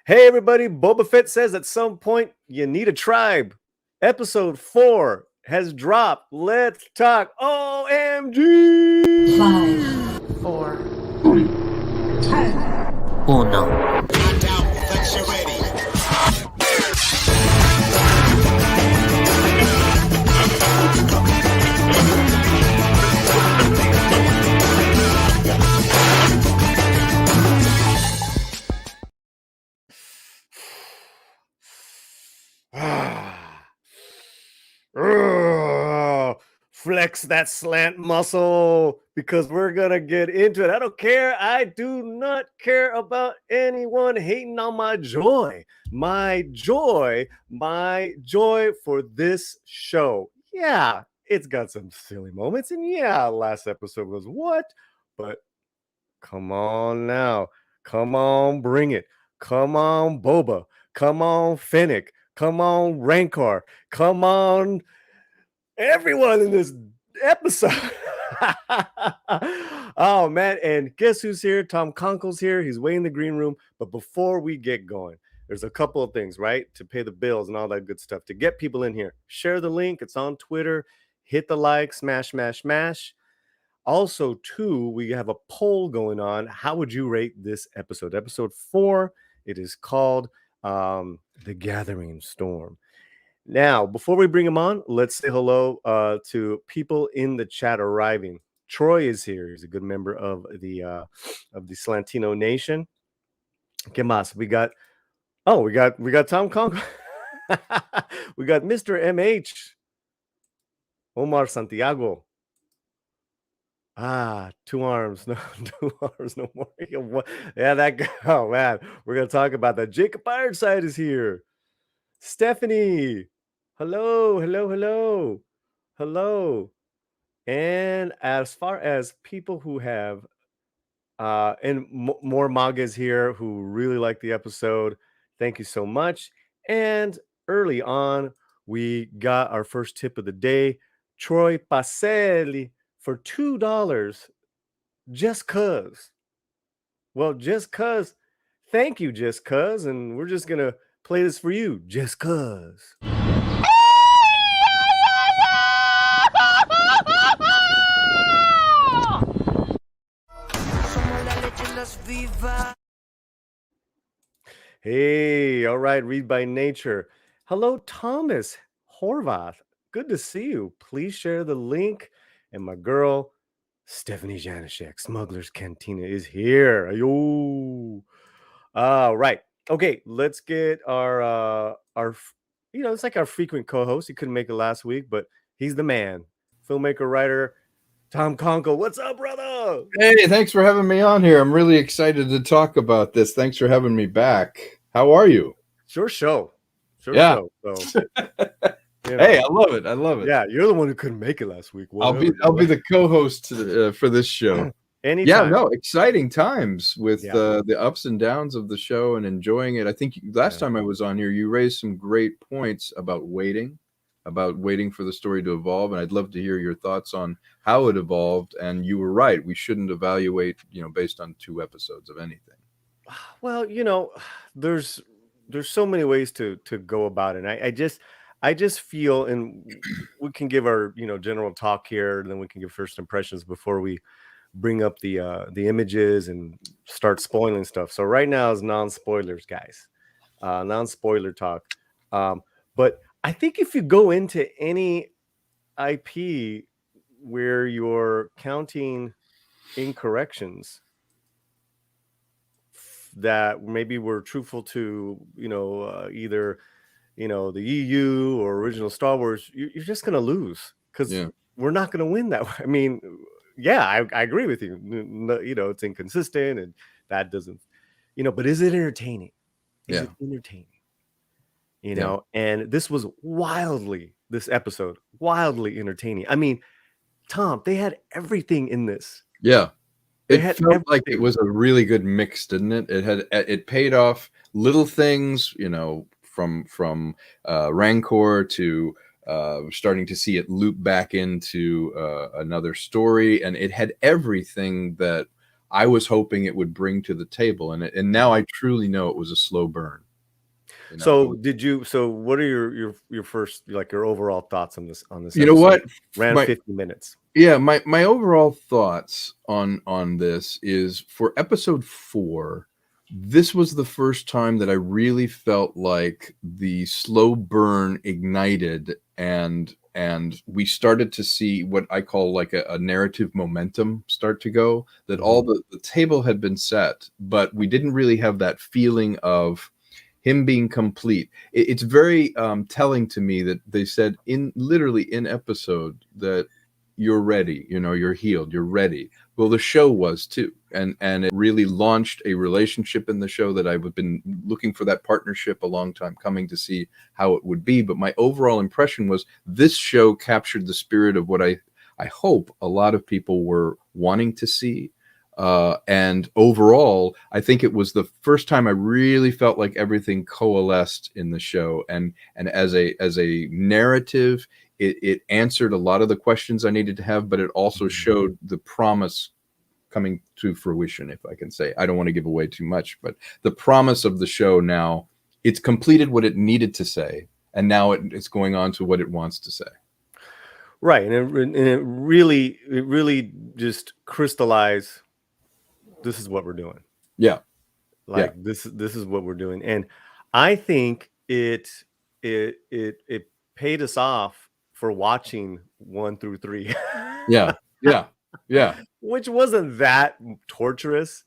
Hey, everybody. Boba Fett says at some point you need a tribe. Episode 4 has dropped. Let's talk OMG. 5, 4, 3, 2, 1. Flex that slant muscle because we're gonna get into it. I don't care. I do not care about anyone hating on my joy. My joy for this show. Yeah, it's got some silly moments, and yeah, last episode was what? But come on now. Come on, bring it. Come on, Boba. Come on, Fennec. Come on, Rancor. Come on, everyone in this episode. Oh, man. And guess who's here? Tom Konkle's here. He's way in the green room. But before we get going, there's a couple of things, right? To pay the bills and all that good stuff. To get people in here, share the link. It's on Twitter. Hit the like, smash, smash, smash. Also, too, we have a poll going on. How would you rate this episode? Episode 4. It is called The Gathering Storm. Now, before we bring him on, let's say hello to people in the chat arriving. Troy is here. He's a good member of the Slantino Nation. ¿Qué más? We got Tom Kong. We got Mr. MH. Omar Santiago. 2 arms. No, 2 arms, no more. Yeah, that guy. Oh, man. We're going to talk about that. Jacob Ironside is here. Stephanie. Hello. And as far as people who have, and more Magas here who really like the episode, thank you so much. And early on, we got our first tip of the day. Troy Pacelli for $2, just cuz. Well, just cuz. Thank you, just cuz. And we're just gonna play this for you, just cuz. Hey, all right, read by nature. Hello, Thomas Horvath. Good to see you. Please share the link. And my girl, Stephanie Janishek, Smuggler's Cantina, is here. Ayo. All right. Okay, let's get our it's like our frequent co-host. He couldn't make it last week, but he's the man. Filmmaker, writer, Tom Konkle. What's up, brother? Hey, thanks for having me on here. I'm really excited to talk about this. Thanks for having me back. How are you? Sure show. So, Hey, I love it. Yeah, you're the one who couldn't make it last week. I'll be the co-host for this show. Anytime. Yeah, no, exciting times with the ups and downs of the show and enjoying it. I think last time I was on here, you raised some great points about waiting for the story to evolve, and I'd love to hear your thoughts on how it evolved. And you were right; we shouldn't evaluate, based on 2 episodes of anything. Well, there's so many ways to go about it. And I just feel, and we can give our general talk here, and then we can give first impressions before we bring up the images and start spoiling stuff. So right now is non-spoilers, guys, non-spoiler talk. But I think if you go into any IP where you're counting incorrections that maybe were truthful to either the EU or original Star Wars, you're just gonna lose because we're not gonna win that way. I mean, I agree with you. It's inconsistent and that doesn't, but is it entertaining? Is it entertaining? And this was this episode wildly entertaining. I mean, Tom, they had everything in this. Yeah. It felt like it was a really good mix, didn't it? It paid off little things, from Rancor to starting to see it loop back into another story, and it had everything that I was hoping it would bring to the table. And now I truly know it was a slow burn. You know, So what are your first, like, your overall thoughts on this you know what? Ran 50 minutes. Yeah, my overall thoughts on this is for episode 4, this was the first time that I really felt like the slow burn ignited and we started to see what I call like a narrative momentum start to go, that all the table had been set, but we didn't really have that feeling of him being complete. It's very telling to me that they said literally in episode that you're ready, you're healed, you're ready. Well, the show was too, and it really launched a relationship in the show that I've been looking for, that partnership a long time coming to see how it would be. But my overall impression was this show captured the spirit of what I hope a lot of people were wanting to see. And overall, I think it was the first time I really felt like everything coalesced in the show, and as a narrative, it answered a lot of the questions I needed to have, but it also showed the promise coming to fruition, if I can say. I don't want to give away too much, but the promise of the show now, it's completed what it needed to say, and now it's going on to what it wants to say. Right, and it really just crystallized. This is what we're doing. Yeah, like this is what we're doing, and I think it paid us off for watching 1 through 3. yeah. Which wasn't that torturous,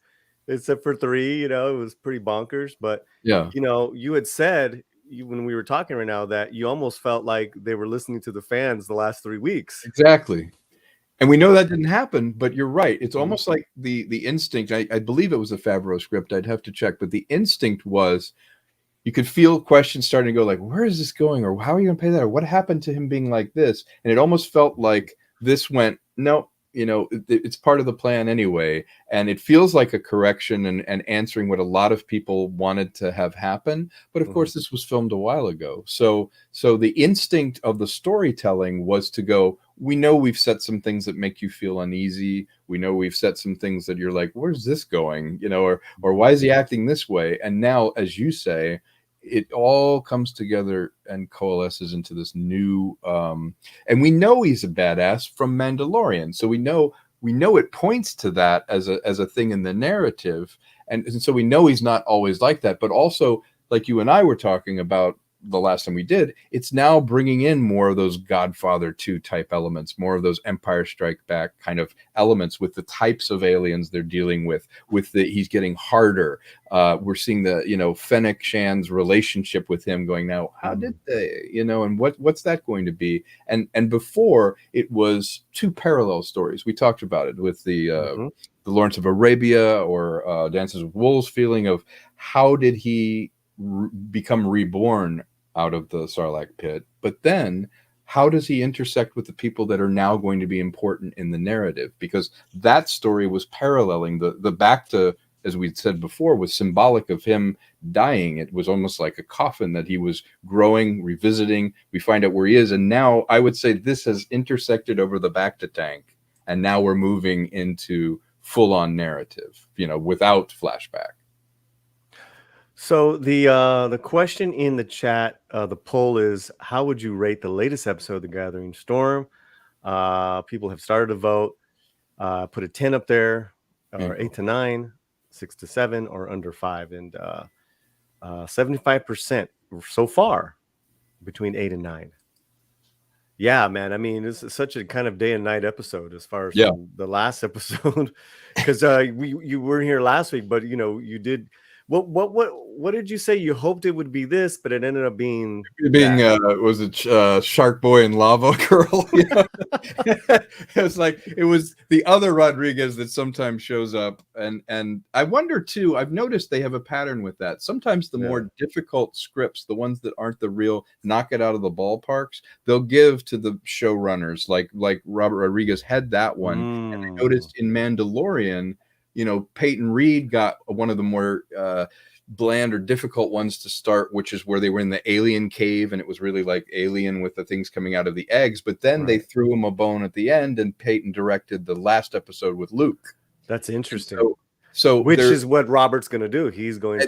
except for 3. It was pretty bonkers. But yeah, you had said when we were talking right now that you almost felt like they were listening to the fans the last 3 weeks. Exactly. And we know that didn't happen, but you're right. It's almost like the instinct. I believe it was a Favreau script. I'd have to check, but the instinct was you could feel questions starting to go like, where is this going? Or how are you going to pay that? Or what happened to him being like this? And it almost felt like this went, no, it's part of the plan anyway. And it feels like a correction and answering what a lot of people wanted to have happen. But of course, this was filmed a while ago. So the instinct of the storytelling was to go, we know we've set some things that make you feel uneasy. We know we've set some things that you're like, where's this going? Or why is he acting this way? And now, as you say, it all comes together and coalesces into this new and we know he's a badass from Mandalorian, so we know it points to that as a thing in the narrative, and so we know he's not always like that, but also, like you and I were talking about the last time we did, it's now bringing in more of those Godfather 2 type elements, more of those Empire Strike Back kind of elements with the types of aliens they're dealing with he's getting harder. We're seeing the, Fennec Shan's relationship with him going, now, how did they, and what's that going to be? And before it was 2 parallel stories. We talked about it with the Lawrence of Arabia or Dances with Wolves feeling of how did he become reborn out of the Sarlacc Pit, but then how does he intersect with the people that are now going to be important in the narrative? Because that story was paralleling the back to, as we said before, was symbolic of him dying. It was almost like a coffin that he was growing, revisiting. We find out where he is, and now I would say this has intersected over the back to tank, and now we're moving into full-on narrative, without flashback. So the question in the chat, the poll is, how would you rate the latest episode of The Gathering Storm? People have started to vote. Put a 10 up there, or 8 to 9, 6 to 7, or under 5, and 75% so far between 8 and 9. Yeah, man. I mean, this is such a kind of day and night episode as far as the last episode, because you weren't here last week, but you did. What did you say? You hoped it would be this, but it ended up being was it Shark Boy and Lava Girl? It was like it was the other Rodriguez that sometimes shows up, and I wonder too. I've noticed they have a pattern with that. Sometimes the more difficult scripts, the ones that aren't the real knock it out of the ballparks, they'll give to the showrunners. Like Robert Rodriguez had that one, and I noticed in Mandalorian, Peyton Reed got one of the more bland or difficult ones to start, which is where they were in the alien cave, and it was really like Alien with the things coming out of the eggs. But then they threw him a bone at the end, and Peyton directed the last episode with Luke. That's interesting. So which is what Robert's going to do. He's going to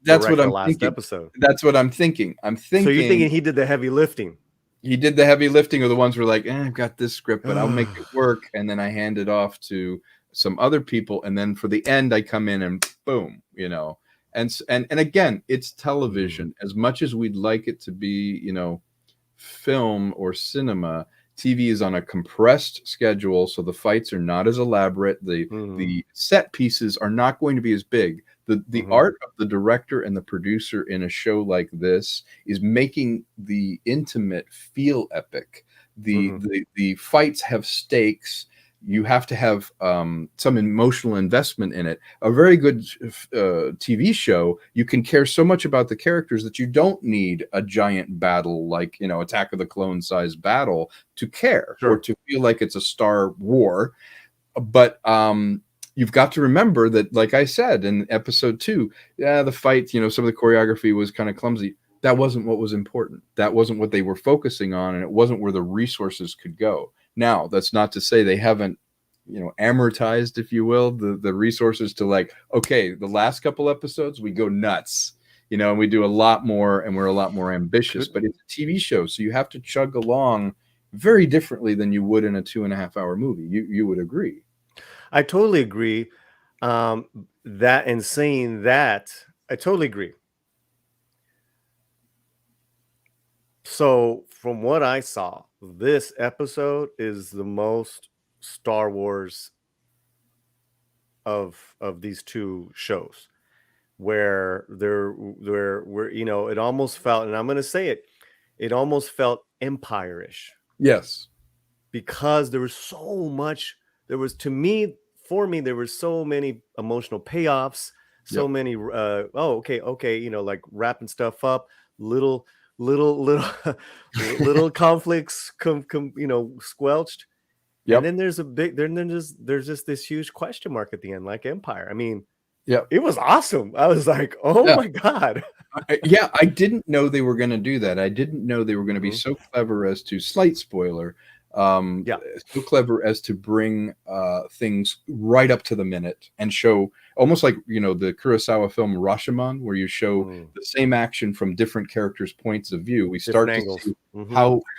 that's direct what I'm the last thinking. episode. That's what I'm thinking. So you're thinking he did the heavy lifting? He did the heavy lifting, or the ones who were like, I've got this script, but I'll make it work, and then I hand it off to some other people, and then for the end, I come in and boom, you know. And again, it's television. As much as we'd like it to be, you know, film or cinema, TV is on a compressed schedule, so the fights are not as elaborate. The set pieces are not going to be as big. The art of the director and the producer in a show like this is making the intimate feel epic. The fights have stakes. You have to have some emotional investment in it. A very good TV show, you can care so much about the characters that you don't need a giant battle like, you know, Attack of the Clone size battle to care or to feel like it's a Star War. But you've got to remember that, like I said in episode 2, the fight, you know, some of the choreography was kind of clumsy. That wasn't what was important. That wasn't what they were focusing on, and it wasn't where the resources could go. Now, that's not to say they haven't, you know, amortized, if you will, the resources to, like, okay, the last couple episodes, we go nuts, you know, and we do a lot more, and we're a lot more ambitious. But it's a TV show, so you have to chug along very differently than you would in a 2.5-hour movie. You would agree. I totally agree. That, and saying that, I totally agree. So from what I saw, this episode is the most Star Wars of these two shows, where you know, it almost felt, and I'm going to say it almost felt Empire-ish. Yes. Because there was so much, there was so many emotional payoffs, so many okay, you know, like wrapping stuff up, little conflicts you know, squelched. And then there's just this huge question mark at the end, like Empire. I mean, it was awesome. I was like, oh my God. I didn't know they were going to do that. I didn't know they were going to be so clever as to, slight spoiler, so clever as to bring things right up to the minute and show, almost like, you know, the Kurosawa film Rashomon, where you show the same action from different characters' points of view. We start to see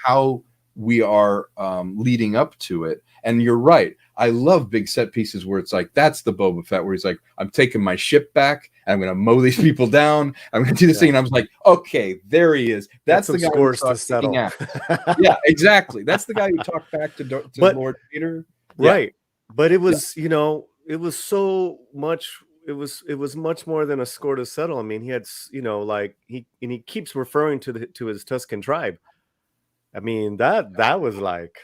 how we are leading up to it. And you're right. I love big set pieces where it's like, that's the Boba Fett, where he's like, I'm taking my ship back, and I'm going to mow these people down. I'm going to do this thing. And I was like, okay, there he is. That's the guy who to settle. Yeah, exactly. That's the guy who talked back to Lord Vader. Right. But it was, you know, it was so much. It was much more than a score to settle. I mean, he had, you know, like he keeps referring to his Tuscan tribe. I mean, that was like,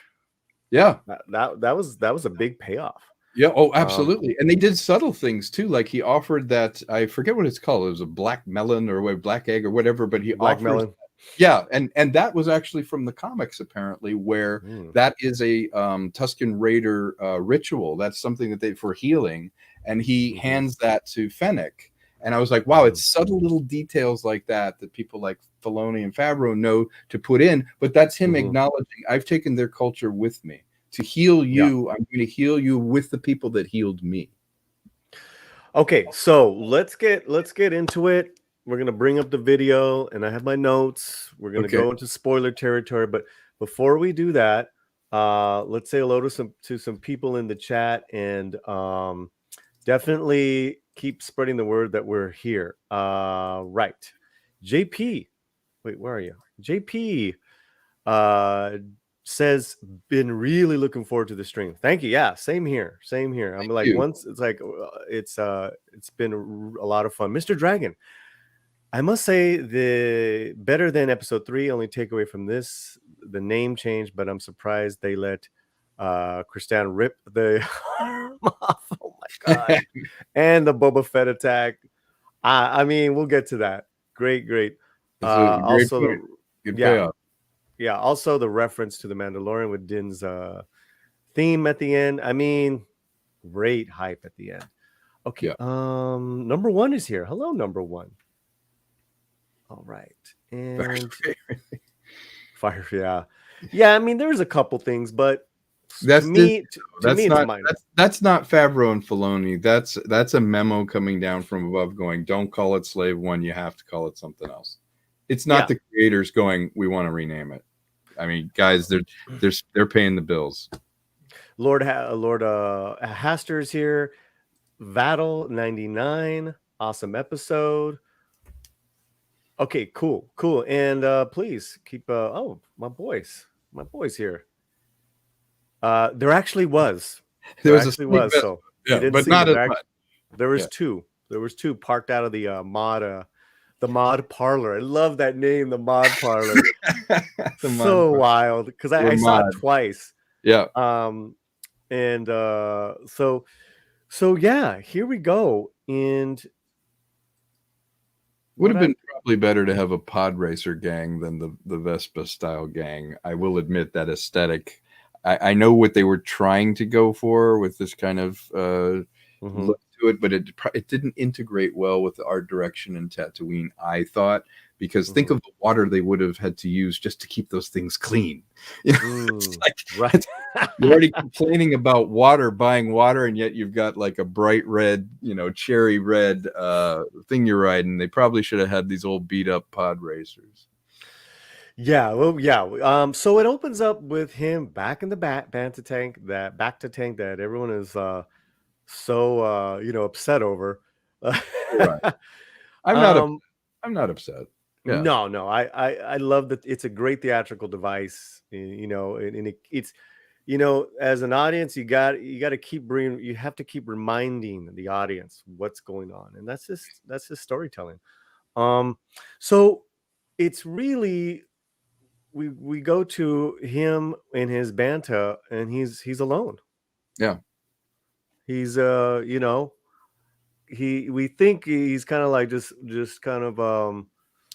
that was a big payoff. Yeah. Oh, absolutely. And they did subtle things too. Like he offered that, I forget what it's called. It was a black melon or a black egg or whatever, but he black offered melon. Yeah, and that was actually from the comics, apparently, where that is a Tuscan Raider ritual. That's something that they, for healing, and he hands that to Fennec. And I was like, wow, it's subtle little details like that people like Filoni and Favreau know to put in, but that's him acknowledging, I've taken their culture with me. To heal you, I'm going to heal you with the people that healed me. Okay, so let's get into it. We're going to bring up the video, and I have my notes. We're going to go into spoiler territory, but before we do that, let's say hello to some people in the chat, and definitely keep spreading the word that we're here. Right. JP, wait, where are you? JP says, been really looking forward to the stream. Thank you. Yeah, same here. I'm like, once it's like, it's been a lot of fun. Mr. Dragon, I must say, the better than episode 3. Only takeaway from this, the name change, but I'm surprised they let Christian rip the arm off. Oh my God. And the Boba Fett attack. I mean, we'll get to that. Great. Also, good payoff. Yeah, also the reference to the Mandalorian with Din's theme at the end. I mean, great hype at the end. Okay. Number 1 is here. Hello, number 1. All right. And fire, yeah. I mean, there's a couple things, but That's to me, that's it's not minor. that's not Favreau and Filoni. That's a memo coming down from above going, don't call it Slave One, you have to call it something else. It's not the creators going, we want to rename it. I mean, guys, they're paying the bills. Lord Haster's here. Vattel 99, awesome episode. Okay, cool. And please keep oh, my boys here. There actually was. There actually was. So yeah, you didn't but see not it. as much. There was two. There was two parked out of the mod parlor. I love that name, the mod parlor. So wild because I saw it twice. Yeah. And so yeah, here we go. And would have been probably better to have a pod racer gang than the Vespa style gang. I will admit that aesthetic. I know what they were trying to go for with this kind of look to it, but it didn't integrate well with the art direction in Tatooine, I thought, because think of the water they would have had to use just to keep those things clean. You know, it's like, right. You're already complaining about buying water, and yet you've got like a bright red, cherry red thing you're riding. They probably should have had these old beat up pod racers. Yeah, well, yeah. So it opens up with him back in the bacta tank that everyone is so upset over. Right. I'm not upset. Yeah. No. I love that. It's a great theatrical device, and it's as an audience, you have to keep reminding the audience what's going on, and that's just storytelling. So it's really we go to him in his banta, and he's alone. Yeah. He's we think he's kind of like just kind of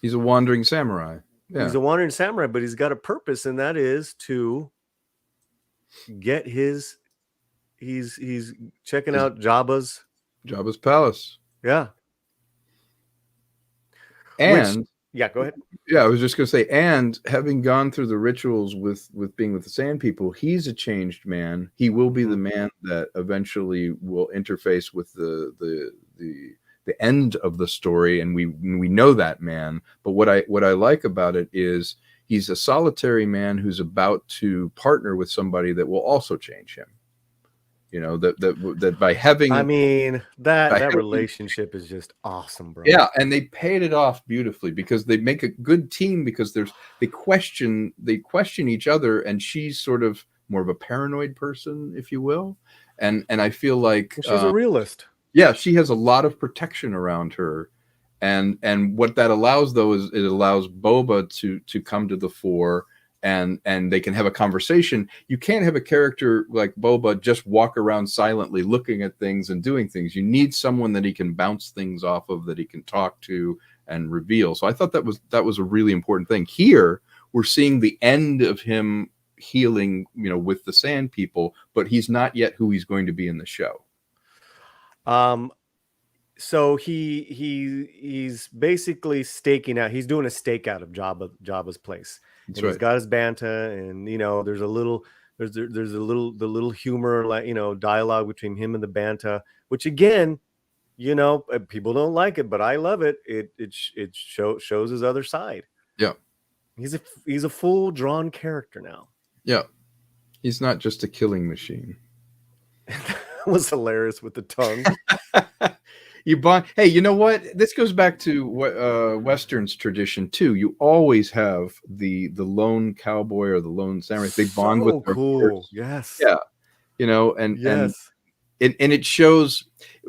he's a wandering samurai. Yeah. He's a wandering samurai, but he's got a purpose, and that is to get he's checking out Jabba's palace. Yeah. And go ahead. Yeah, I was just going to say, and having gone through the rituals with being with the Sand People, he's a changed man. He will be the man that eventually will interface with the end of the story, and we know that man. But what I like about it is he's a solitary man who's about to partner with somebody that will also change him. That by having, I mean, that relationship is just awesome, bro. Yeah, and they paid it off beautifully because they make a good team because they question each other, and she's sort of more of a paranoid person, if you will, and I feel like she's a realist. Yeah, she has a lot of protection around her, and what that allows though is it allows Boba to come to the fore. And they can have a conversation. You can't have a character like Boba just walk around silently looking at things and doing things. You need someone that he can bounce things off of, that he can talk to and reveal. So I thought that was a really important thing. Here we're seeing the end of him healing, with the Sand People, but he's not yet who he's going to be in the show. So he's basically staking out. He's doing a stakeout of Jabba's place. And he's got his banta, and there's a little humor, like dialogue between him and the banta, which again, people don't like it, but I love it. It shows his other side. Yeah, he's a full drawn character now. Yeah, he's not just a killing machine. That was hilarious with the tongue. You bond. Hey, you know what? This goes back to Western's tradition too. You always have the lone cowboy or the lone samurai. They bond with their horse. Yes. Yeah. And it shows.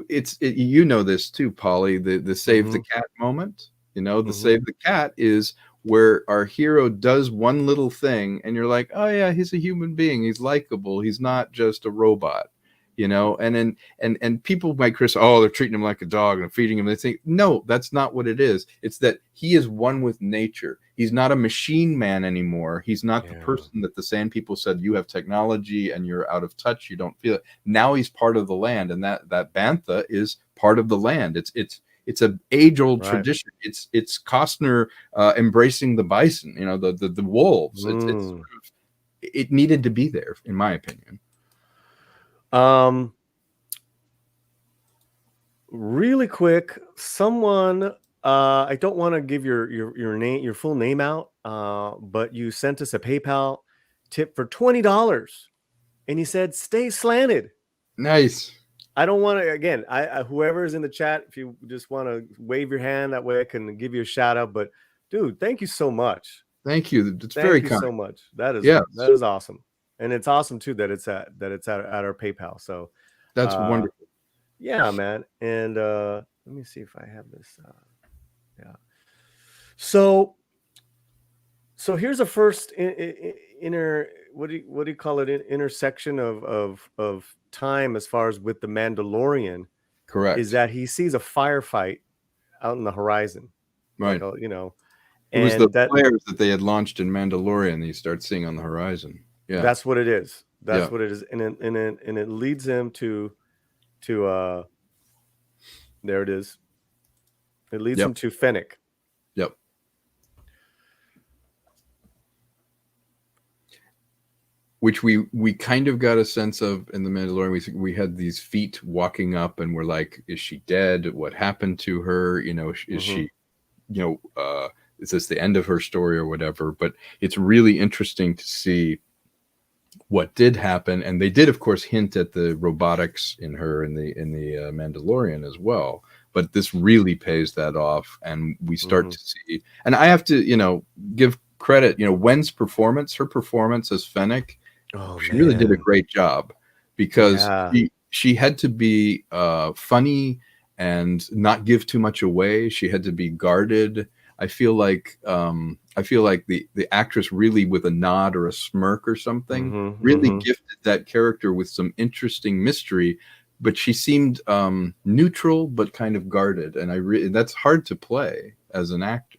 This too, Paulie. The save the cat moment. The save the cat is where our hero does one little thing, and you're like, oh yeah, he's a human being. He's likable. He's not just a robot. And people might criticize, oh, they're treating him like a dog and feeding him. They think, no, that's not what it is. It's that he is one with nature. He's not a machine man anymore. He's not the person that the Sand People said, you have technology and you're out of touch. You don't feel it. Now he's part of the land, and that bantha is part of the land. It's an age-old tradition. It's Costner embracing the bison, the wolves. It's sort of it needed to be there, in my opinion. Really quick, someone, I don't want to give your name, your full name out, but you sent us a PayPal tip for $20, and you said stay slanted. Nice. I don't want to, again, I whoever's in the chat, if you just want to wave your hand, that way I can give you a shout out. But dude, thank you so much. Thank you. It's Thank very you kind. so much. That is Yes. that is awesome. And it's awesome too that it's at our PayPal. So that's wonderful. Yeah, man. And let me see if I have this. Yeah. So here's a first inner, what do you call it, intersection of time as far as with the Mandalorian. Correct. Is that he sees a firefight out in the horizon, right? Like, you know, it was the flares that they had launched in Mandalorian that you start seeing on the horizon. Yeah, that's what it is. That's what it is, and it leads him to there it is. It leads him to Fennec. Yep. Which we kind of got a sense of in the Mandalorian. We had these feet walking up, and we're like, is she dead? What happened to her? You know, is she, you know, is this the end of her story or whatever? But it's really interesting to see what did happen, and they did, of course, hint at the robotics in her in the Mandalorian as well. But this really pays that off, and we start to see. And I have to, you know, give credit. You know, Wen's performance, her performance as Fennec, she really did a great job, because she had to be funny and not give too much away. She had to be guarded. I feel like the actress really, with a nod or a smirk or something, really gifted that character with some interesting mystery. But she seemed neutral, but kind of guarded, and that's hard to play as an actor.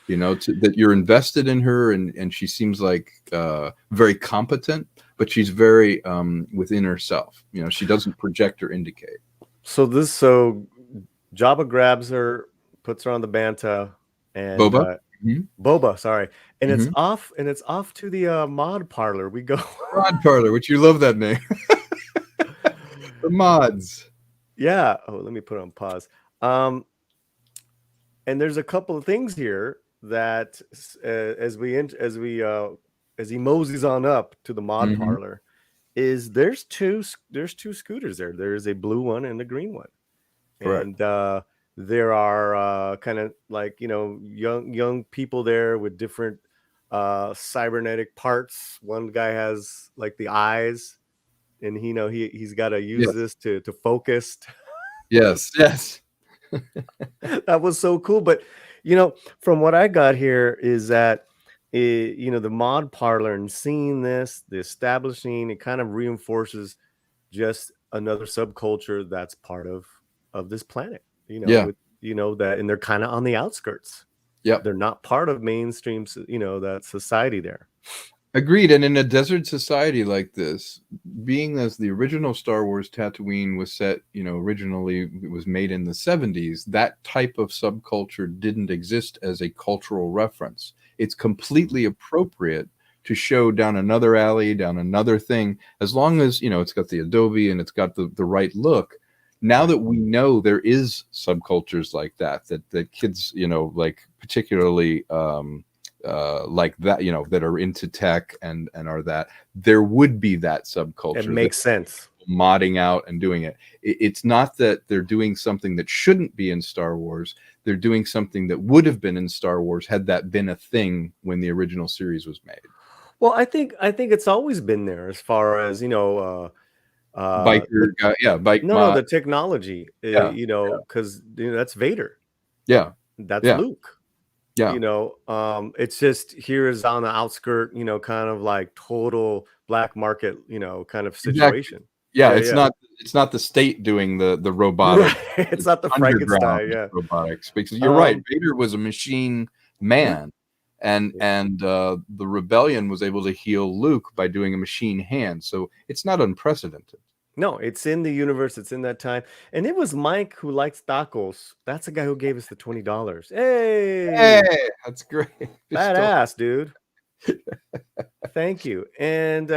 You know, that you're invested in her, and she seems like very competent, but she's very within herself. You know, she doesn't project or indicate. So Jabba grabs her, puts her on the Banta, and Boba. Boba, sorry, and it's off to the mod parlor. We go mod parlor, which you love that name. The mods. Yeah. Oh, let me put it on pause. And there's a couple of things here that as he moseys on up to the mod parlor, is there's two scooters there. There's a blue one and a green one. Correct. And there are kind of like, you know, young people there with different cybernetic parts. One guy has like the eyes, and he's got to use this to focus. Yes. That was so cool. But you know, from what I got here is that you know, the mod parlor, and seeing this, the establishing, it kind of reinforces just another subculture that's part of this planet. You know, with, you know, that, and they're kind of on the outskirts. Yeah, they're not part of mainstream, you know, that society there. Agreed. And in a desert society like this, being as the original Star Wars Tatooine was set, you know, originally it was made in the 70s, that type of subculture didn't exist as a cultural reference. It's completely appropriate to show down another alley, down another thing, as long as, you know, it's got the adobe and it's got the right look. Now that we know there is subcultures like that kids, you know, like particularly like that, you know, that are into tech and are that, there would be that subculture. It makes sense. Modding out and doing it. It's not that they're doing something that shouldn't be in Star Wars. They're doing something that would have been in Star Wars had that been a thing when the original series was made. Well, I think it's always been there, as far as, you know, biker guy, bike. No, the technology, you know, because you know, that's Vader. Yeah, that's Luke. Yeah, you know, it's just here is on the outskirt, you know, kind of like total black market, you know, kind of situation. Exactly. Yeah, it's not the state doing the robotic. Right. It's not the Frankenstein. Robotics, because you're right. Vader was a machine man, and the rebellion was able to heal Luke by doing a machine hand. So it's not unprecedented. No, it's in the universe. It's in that time. And it was Mike who likes tacos. That's the guy who gave us the $20. Hey, that's great. Badass, dude. thank you. And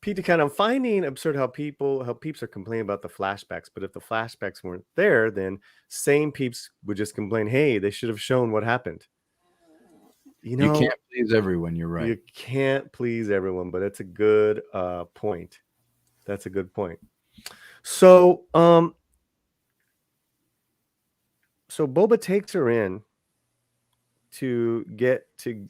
Pete, kind of finding absurd how peeps are complaining about the flashbacks, but if the flashbacks weren't there, then same peeps would just complain, hey, they should have shown what happened. You can't please everyone. You're right. You can't please everyone, but it's a good point. That's a good point. So so Boba takes her in to get to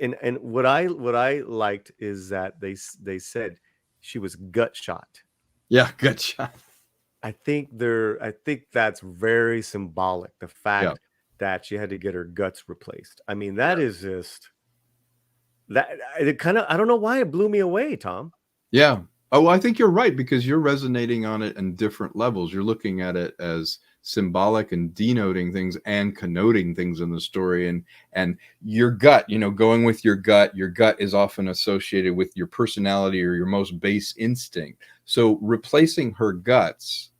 and what I liked is that they said she was gut shot. Yeah, gut shot. I think that's very symbolic. The fact that she had to get her guts replaced. I mean, that is just that it kind of, I don't know why it blew me away, Tom. Yeah. Oh, I think you're right, because you're resonating on it in different levels. You're looking at it as symbolic and denoting things and connoting things in the story, and your gut, going with your gut is often associated with your personality or your most base instinct. So replacing her guts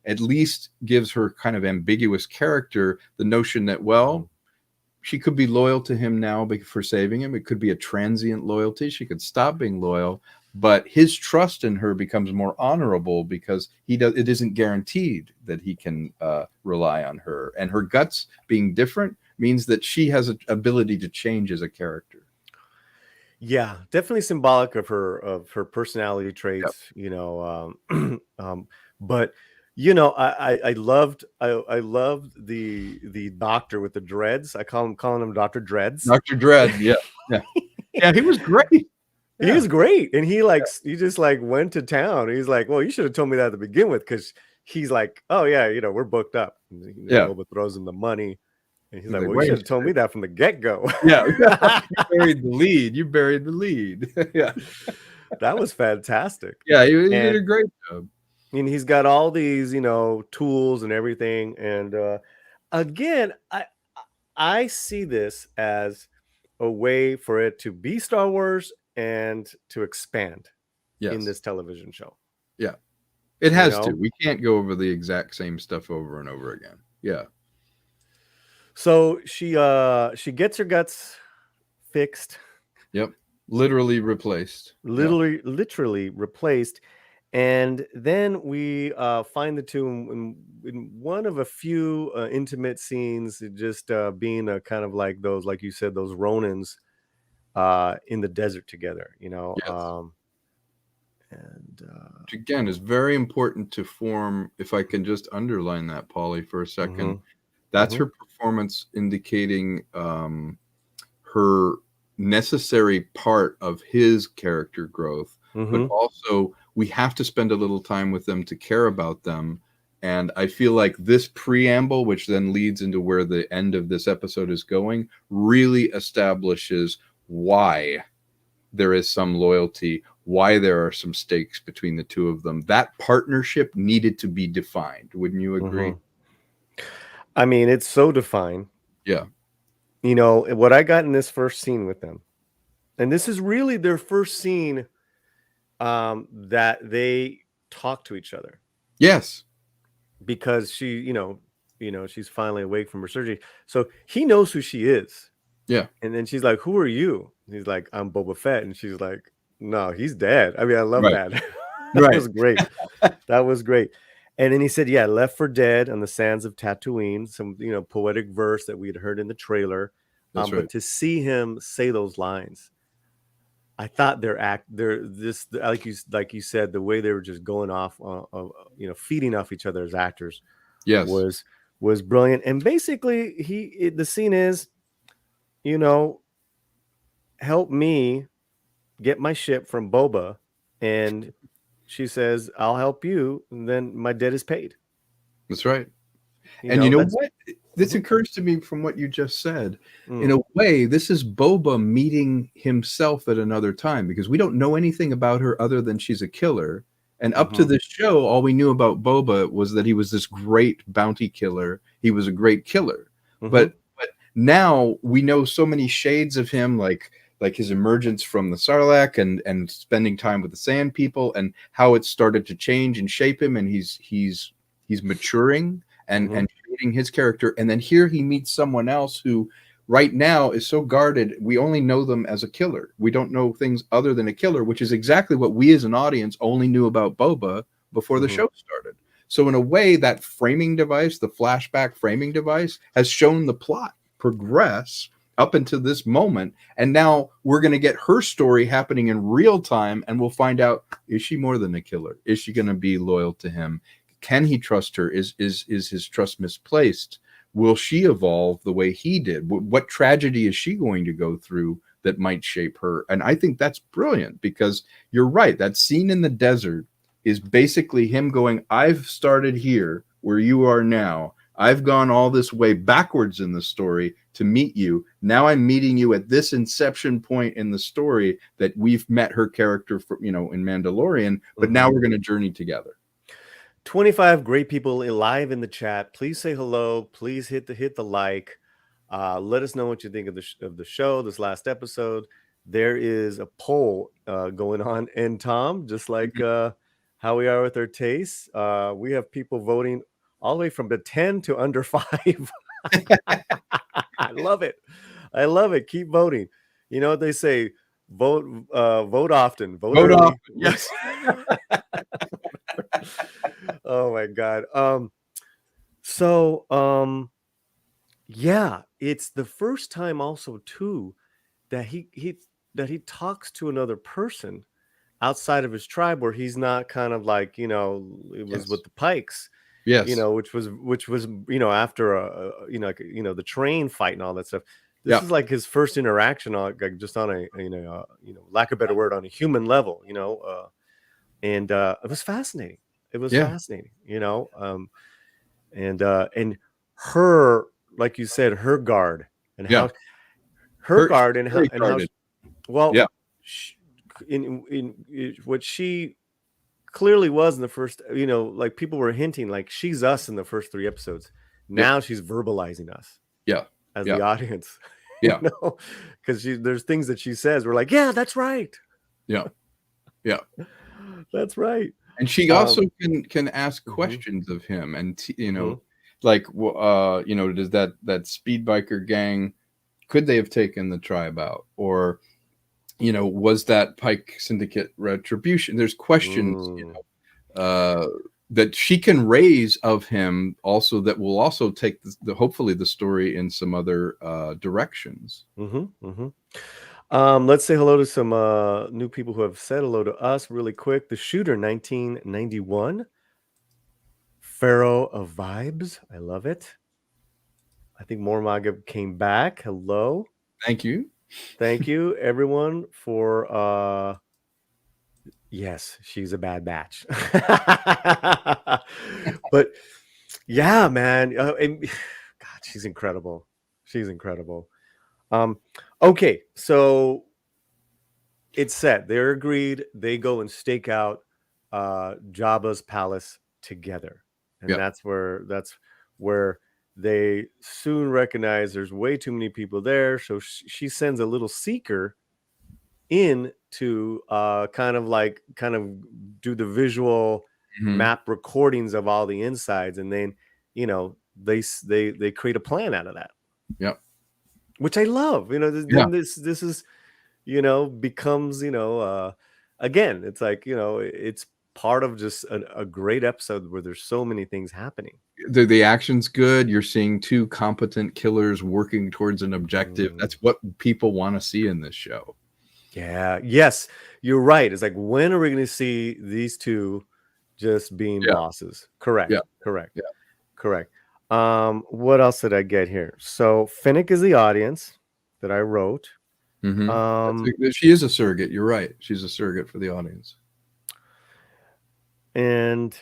at least gives her kind of ambiguous character the notion that, well, she could be loyal to him now for saving him. It could be a transient loyalty. She could stop being loyal, but his trust in her becomes more honorable because it isn't guaranteed that he can rely on her. And her guts being different means that she has an ability to change as a character. Yeah, definitely symbolic of her personality traits, but I loved the doctor with the dreads. I calling him Dr. Dreads. Dr. Dread, yeah. Yeah, he was great. He was great, and he just went to town. He's like, well, you should have told me that at the begin with, because he's like, oh yeah, we're booked up. Boba throws him the money, and he's like, well, you should have told me that from the get-go. Yeah, you buried the lead. Yeah, that was fantastic. Yeah, he did a great job. And he's got all these, tools and everything. And again, I see this as a way for it to be Star Wars and to expand in this television show. Yeah, it has to. We can't go over the exact same stuff over and over again. Yeah. So she gets her guts fixed. Yep. Literally replaced. Literally replaced. And then we find the two in one of a few intimate scenes, just being a kind of like those, like you said, those Ronins in the desert together, Yes. Which again is very important to form. If I can just underline that, Paulie, for a second, that's her performance indicating her necessary part of his character growth, but also we have to spend a little time with them to care about them. And I feel like this preamble, which then leads into where the end of this episode is going, really establishes why there is some loyalty, why there are some stakes between the two of them. That partnership needed to be defined. Wouldn't you agree? I mean, it's so defined. Yeah. What I got in this first scene with them, and this is really their first scene that they talk to each other. Yes. Because she, she's finally awake from her surgery. So he knows who she is. Yeah. And then she's like, who are you? And he's like, I'm Boba Fett. And she's like, no, he's dead. I mean, I love that. That was great. That was great. And then he said, yeah, left for dead on the sands of Tatooine. Some, poetic verse that we had heard in the trailer. But to see him say those lines, I thought like you said, the way they were just going off, feeding off each other as actors, was brilliant. And basically, the scene is, help me get my ship from Boba, and she says, I'll help you, and then my debt is paid. That's right. And you know what? This occurs to me from what you just said. In a way, this is Boba meeting himself at another time, because we don't know anything about her other than she's a killer. And up to this show, all we knew about Boba was that he was this great bounty killer. He was a great killer. But now we know so many shades of him, like his emergence from the Sarlacc and spending time with the Sand People, and how it started to change and shape him, and he's maturing and shaping his character. And then here he meets someone else who right now is so guarded. We only know them as a killer. We don't know things other than a killer, which is exactly what we as an audience only knew about Boba before the show started. So in a way, that framing device, the flashback framing device, has shown the plot progress up until this moment. And now we're going to get her story happening in real time, and we'll find out, is she more than a killer? Is she going to be loyal to him? Can he trust her? Is his trust misplaced? Will she evolve the way he did? What tragedy is she going to go through that might shape her? And I think that's brilliant, because you're right. That scene in the desert is basically him going, I've started here where you are now. I've gone all this way backwards in the story to meet you. Now I'm meeting you at this inception point in the story that we've met her character for, in Mandalorian, but now we're going to journey together. 25 great people live in the chat. Please say hello. Please hit the like. Let us know what you think of the show, this last episode. There is a poll going on. And Tom, just like how we are with our tastes, we have people voting all the way from the 10 to under 5. I love it. I love it. Keep voting. You know what they say? Vote often. Vote early. Often. Yes. Oh my God. Yeah, it's the first time also too that he talks to another person outside of his tribe, where he's not kind of like, it was with the Pikes. Yes. Which was after the train fight and all that stuff. This is like his first interaction on just on a lack of a better word, on a human level, and it was fascinating. It was fascinating, and her, like you said, her guard and how her guard and how in what she clearly was in the first, like people were hinting, like she's us in the first 3 episodes. Now she's verbalizing us. As the audience. Because there's things that she says, we're like, yeah, that's right. That's right. And she also can ask questions of him, and like, does that speed biker gang, could they have taken the tribe out, or was that Pike Syndicate retribution? There's questions that she can raise of him also, that will also take hopefully the story in some other directions. Let's say hello to some new people who have said hello to us really quick. The Shooter 1991, Pharaoh of Vibes, I love it. I think Mormaga came back. Hello. Thank you everyone for yes, she's a bad batch. But yeah, man, and God, she's incredible. Okay, so it's set. They're agreed. They go and stake out Jabba's palace together, and that's where they soon recognize there's way too many people there. So she sends a little seeker in to kind of do the visual map recordings of all the insides, and then they create a plan out of that. Which I love. This is becomes again, it's like it's part of just a great episode where there's so many things happening. The action's good. You're seeing 2 competent killers working towards an objective. That's what people want to see in this show. Yes, you're right. It's like, when are we going to see these 2 just being bosses? Correct. What else did I get here? So Finnick is the audience that I wrote. She is a surrogate. You're right. She's a surrogate for the audience. And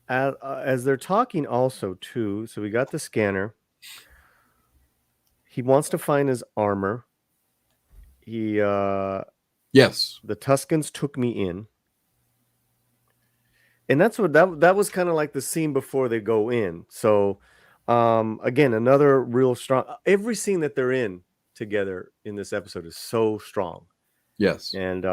as they're talking also too, so we got the scanner. He wants to find his armor. He the Tuskens took me in. And that's what that was kind of like the scene before they go in. So again, another real strong, every scene that they're in together in this episode is so strong. Yes. And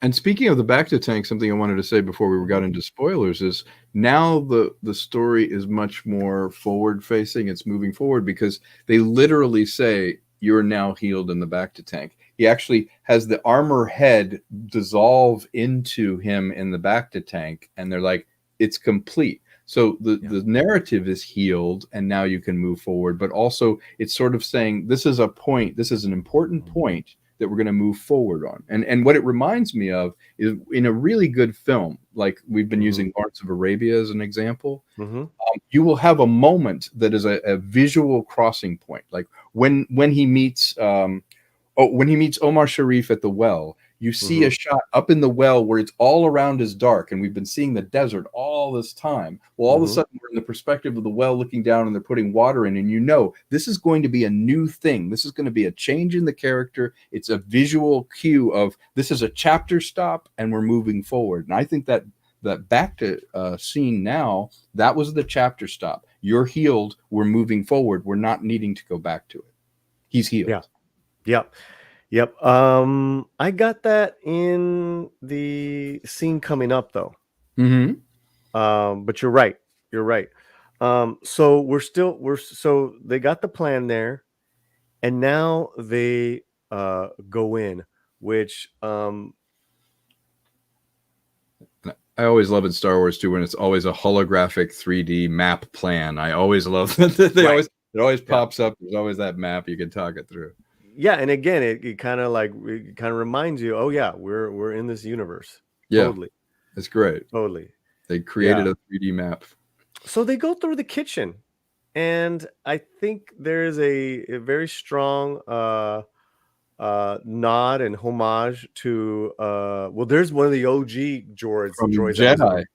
And speaking of the Bacta tank, something I wanted to say before we got into spoilers is now the story is much more forward facing. It's moving forward because they literally say you're now healed in the Bacta tank. He actually has the armor head dissolve into him in the Bacta tank, and they're like, it's complete. So the narrative is healed, and now you can move forward. But also, it's sort of saying this is a point. This is an important point that we're going to move forward on. And what it reminds me of is in a really good film, like we've been using Lawrence of Arabia as an example, you will have a moment that is a visual crossing point. Like when he meets Omar Sharif at the well, you see a shot up in the well where it's all around is dark, and we've been seeing the desert all this time. Well, all of a sudden we're in the perspective of the well looking down, and they're putting water in, and you know this is going to be a new thing. This is going to be a change in the character. It's a visual cue of this is a chapter stop, and we're moving forward. And I think that back to scene now, that was the chapter stop. You're healed. We're moving forward. We're not needing to go back to it. He's healed. Yep. I got that in the scene coming up though. But you're right. So they got the plan there, and now they go in, which I always love in Star Wars too when it's always a holographic 3D map plan. I always love that it always pops up. There's always that map you can talk it through. Yeah, and again, it kind of reminds you, oh yeah, we're in this universe. Yeah, totally, it's great. Totally, they created a 3D map. So they go through the kitchen, and I think there is a very strong nod and homage to there's one of the OG droids from Jedi,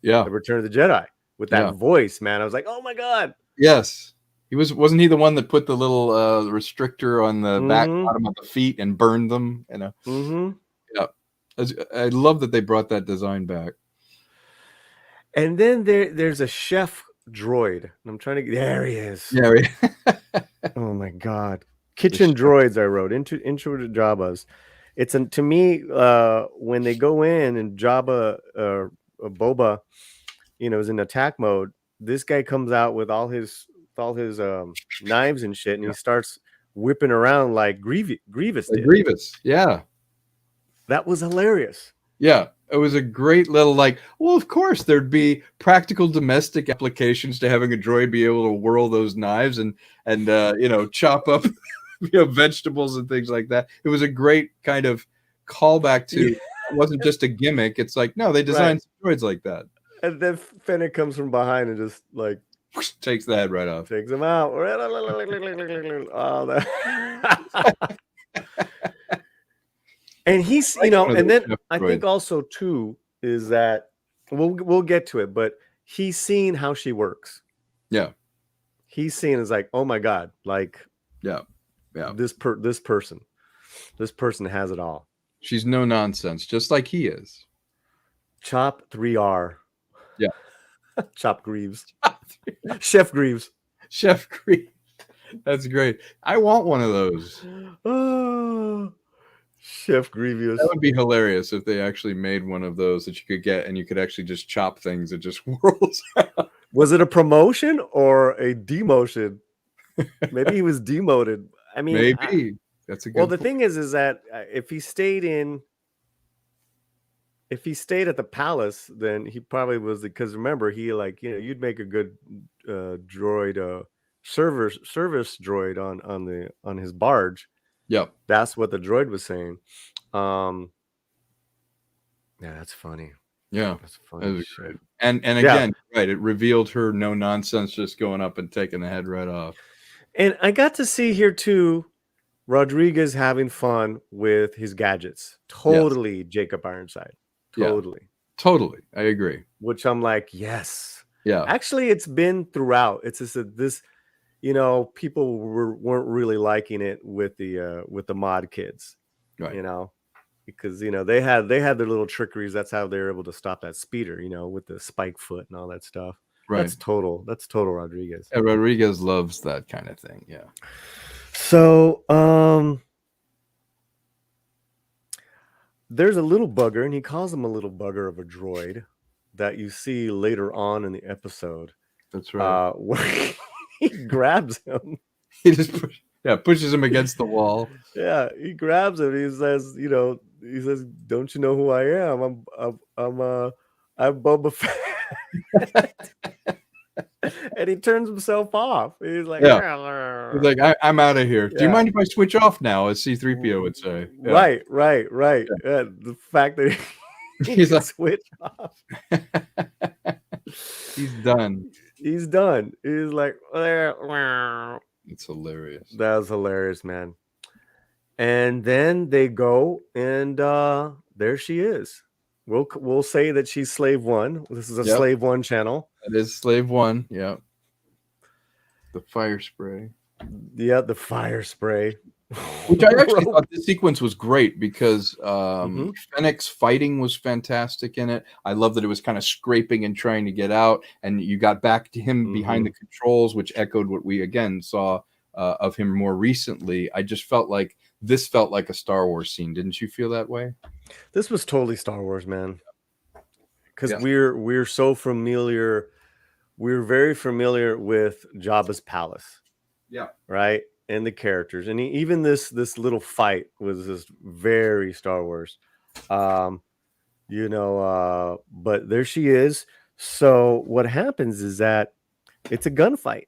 the Return of the Jedi, with that voice, man. I was like, oh my god, yes. Wasn't he the one that put the little restrictor on the back bottom of the feet and burned them? You know. Yeah, I love that they brought that design back. And then there's a chef droid. I'm trying to. There he is. Yeah. Oh my god. Kitchen droids. I wrote intro to Jabba's. It's to me when they go in and Jabba Boba, is in attack mode. This guy comes out with all his knives and shit, and he starts whipping around like Grievous did. Grievous, yeah. That was hilarious. Yeah. It was a great little of course there'd be practical domestic applications to having a droid be able to whirl those knives and chop up vegetables and things like that. It was a great kind of callback to it wasn't just a gimmick. It's like, no, they designed droids like that. And then Fennec comes from behind and just like takes the head right off. Takes him out. Oh, that. And he's, and then I think also too is that we'll get to it, but he's seen how she works. Yeah. He's seen as like, oh my God, like, yeah. This person has it all. She's no nonsense, just like he is. Chop 3R. Yeah. Chop Greaves. Chef Greaves. Chef Greaves. That's great. I want one of those. Oh, Chef Grievous. That would be hilarious if they actually made one of those that you could get and you could actually just chop things. It just whirls out. Was it a promotion or a demotion? Maybe he was demoted. I mean, maybe. That's a good point. The thing is that if he stayed at the palace, then he probably was, because remember, he you'd make a good droid, service droid on his barge. Yep. That's what the droid was saying. Yeah, that's funny. Yeah. That's funny. Great. And again, right, it revealed her no nonsense just going up and taking the head right off. And I got to see here too Rodriguez having fun with his gadgets. Totally, yes. Jacob Ironside. Totally. Yeah, totally. I agree. Which I'm like, yes. Yeah. Actually, it's been throughout. It's just that this, people weren't really liking it with the mod kids. Right. Because they had their little trickeries. That's how they were able to stop that speeder, with the spike foot and all that stuff. Right. That's total Rodriguez. Yeah, Rodriguez loves that kind of thing. Yeah. So there's a little bugger, and he calls him a little bugger of a droid that you see later on in the episode. That's right. Where he grabs him. He just pushes him against the wall. Yeah, he grabs him. He says, "Don't you know who I am? I'm Boba Fett." And he turns himself off. He's like, yeah. He's like, I'm out of here. Yeah. Do you mind if I switch off now, as C-3PO would say? Yeah. Right. Yeah. The fact that he's like, switch off. He's done. He's done. He's like, it's hilarious. That was hilarious, man. And then they go, and there she is. We'll say that she's Slave One. This is a Slave One channel. It is Slave One. Yeah. The fire spray. Yeah, the fire spray. Which I actually thought this sequence was great because Fennec's fighting was fantastic in it. I love that it was kind of scraping and trying to get out, and you got back to him behind the controls, which echoed what we again saw of him more recently. I just felt like this felt like a Star Wars scene. Didn't you feel that way? This was totally Star Wars, man. Because we're so familiar. We're very familiar with Jabba's palace. Yeah. Right. And the characters, and even this little fight was just very Star Wars, but there she is. So what happens is that it's a gunfight,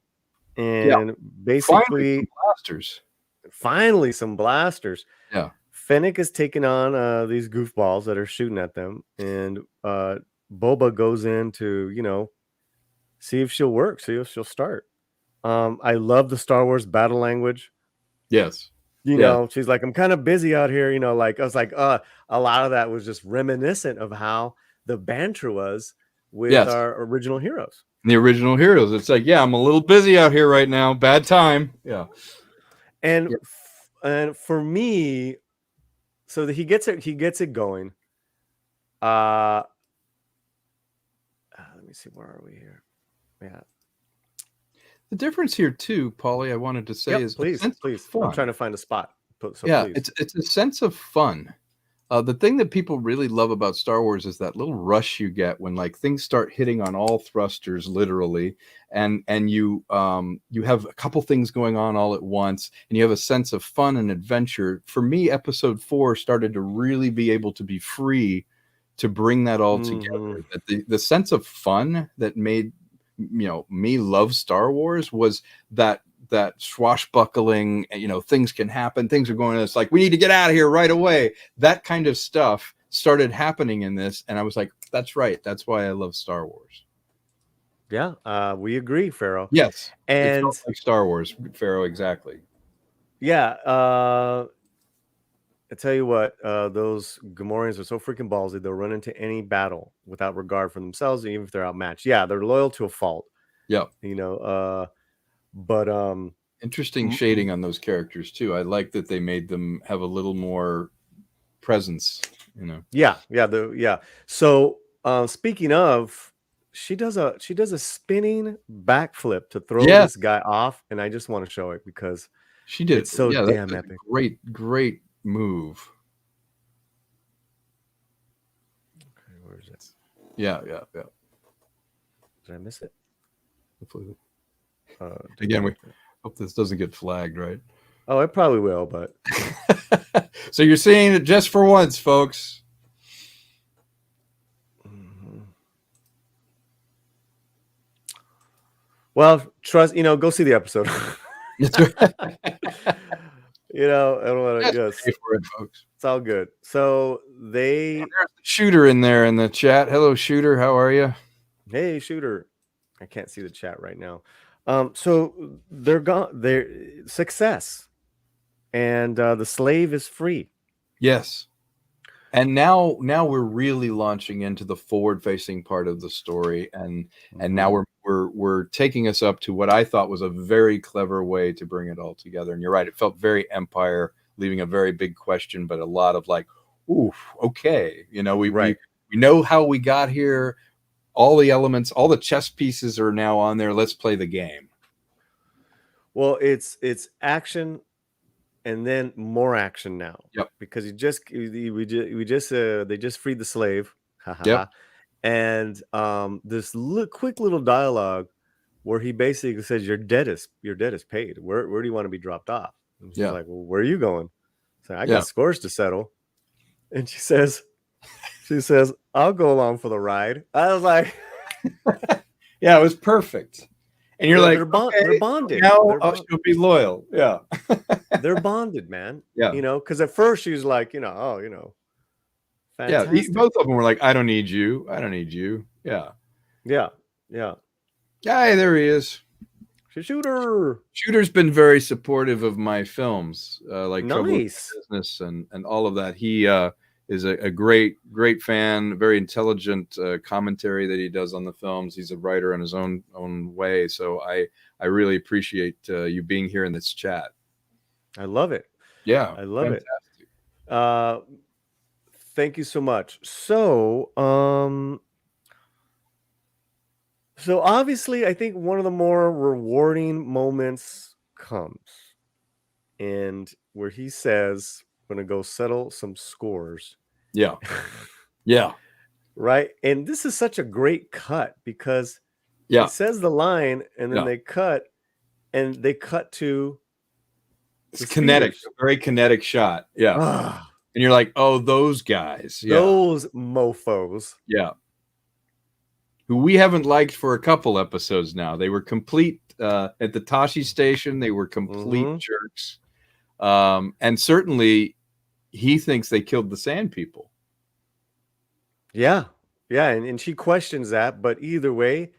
and basically finally some blasters. Yeah, Fennec is taking on these goofballs that are shooting at them, and Boba goes in to see if she'll work, see if she'll start. I love the Star Wars battle language. Yes. She's like, I'm kind of busy out here. I was like, a lot of that was just reminiscent of how the banter was with our original heroes. The original heroes. It's like, I'm a little busy out here right now. Bad time. Yeah. And for me, so that he gets it going. Let me see, where are we here? Yeah. The difference here too, Paulie, I wanted to say is please. I'm trying to find a spot. Please. It's a sense of fun. The thing that people really love about Star Wars is that little rush you get when things start hitting on all thrusters, literally, and you have a couple things going on all at once, and you have a sense of fun and adventure. For me, Episode 4 started to really be able to be free to bring that all together. That the sense of fun that made me love Star Wars was that swashbuckling, things can happen, things are going on, it's like we need to get out of here right away. That kind of stuff started happening in this, and I was like, that's right, that's why I love Star Wars. We agree, Pharaoh. Yes. And it felt like Star Wars, Pharaoh, exactly. I tell you what, those Gamorreans are so freaking ballsy. They'll run into any battle without regard for themselves, even if they're outmatched. Yeah, they're loyal to a fault. Yeah. But interesting shading on those characters too. I like that they made them have a little more presence, Yeah. So speaking of, she does a spinning backflip to throw this guy off, and I just want to show it because she did. It's so damn epic. Great move. Okay, where is it? Yeah. Did I miss it? Hopefully. Again, we hope this doesn't get flagged, right? Oh, it probably will, but so you're seeing it just for once, folks. Well, trust, go see the episode. That's right. I don't want to just pay for it, folks. It's all good. So there's a Shooter in there in the chat. Hello, Shooter. How are you? Hey, Shooter. I can't see the chat right now. So they're gone. They're success, and the slave is free. Yes. And now we're really launching into the forward-facing part of the story, and now we're taking us up to what I thought was a very clever way to bring it all together. And you're right, it felt very Empire, leaving a very big question, but a lot of like, ooh, okay, we know how we got here. All the elements, all the chess pieces are now on there. Let's play the game. Well, it's action, and then more action now. Yep. Because they just freed the slave. Ha ha Yep. ha. And this quick little dialogue where he basically says, your debt is paid. Where do you want to be dropped off? And she's like, well, where are you going? So I got scores to settle. And she says, I'll go along for the ride. I was like, yeah, it was perfect. And you're like, they're bonded. Now she'll be loyal. Yeah. They're bonded, man. Yeah. You know, because at first she was like, fantastic. Yeah, both of them were like, I don't need you. I don't need you. Yeah. Yeah. Yeah. Hey, there he is. Shooter's been very supportive of my films, like Trouble in Business and all of that. He is a great fan, very intelligent commentary that he does on the films. He's a writer in his own way. So I really appreciate you being here in this chat. I love it. Yeah, I love it. Thank you so much. So, so obviously, I think one of the more rewarding moments comes, and where he says, "I'm gonna go settle some scores." Yeah, yeah. Right, and this is such a great cut because he says the line, and then they cut to. It's kinetic, a very kinetic shot. Yeah. And you're like, oh, those guys. Yeah. Those mofos. Yeah. Who we haven't liked for a couple episodes now. They were complete at the Tashi station. They were complete jerks. And certainly he thinks they killed the Sand People. Yeah. Yeah. And she questions that. But either way,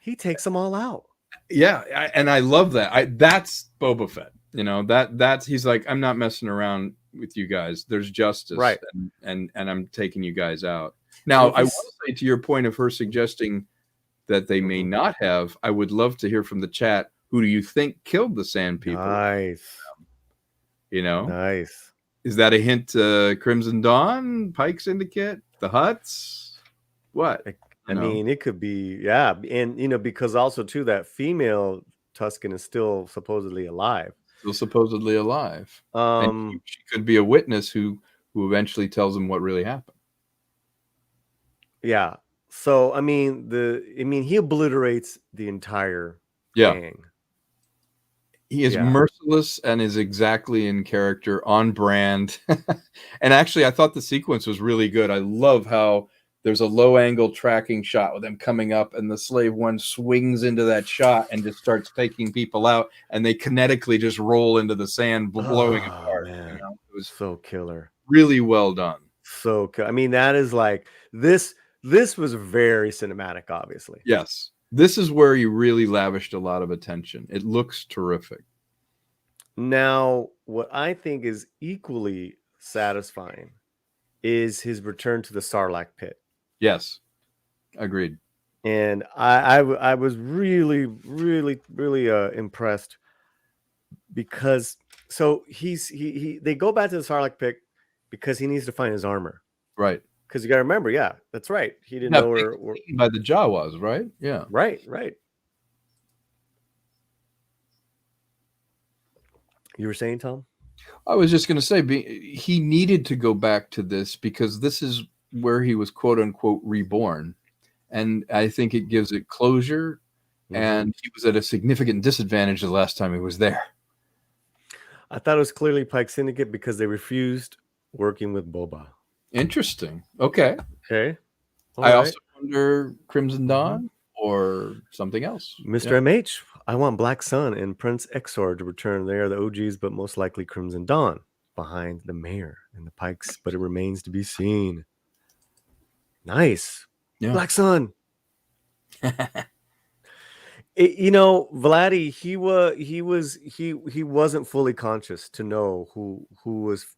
he takes them all out. Yeah. And I love that. That's Boba Fett. You know, that's he's like, I'm not messing around with you guys. There's justice, right? And I'm taking you guys out. Now, I will say, to your point of her suggesting that they may not have, I would love to hear from the chat. Who do you think killed the Sand People? Nice. You know, nice. Is that a hint to Crimson Dawn, Pike Syndicate, the Hutts? What? I mean, it could be, yeah, and because also too that female Tusken is still supposedly alive. Still supposedly alive. And she could be a witness who eventually tells him what really happened. Yeah. So I mean, he obliterates the entire gang. He is merciless and is exactly in character, on brand. And actually, I thought the sequence was really good. I love how there's a low angle tracking shot with them coming up, and the slave one swings into that shot and just starts taking people out, and they kinetically just roll into the sand, blowing apart. Man. It was so killer. Really well done. So, I mean, that is like this was very cinematic, obviously. Yes. This is where you really lavished a lot of attention. It looks terrific. Now, what I think is equally satisfying is his return to the Sarlacc Pit. Yes, agreed. And I was really, really, really impressed because so they go back to the Sarlacc Pit because he needs to find his armor. Right. Because you got to remember, yeah, that's right. He didn't know where by the Jawas, right? Yeah. Right. You were saying, Tom? I was just going to say, he needed to go back to this because this is where he was, quote unquote, reborn. And I think it gives it closure. And he was at a significant disadvantage the last time he was there. I thought it was clearly Pike Syndicate because they refused working with Boba. Interesting. Okay. I also wonder Crimson Dawn or something else. Mr. MH, I want Black Sun and Prince Exor to return. They are the OGs, but most likely Crimson Dawn behind the mayor and the Pikes, but it remains to be seen. Nice. Yeah. Black Sun. Vladdy, he wasn't fully conscious to know who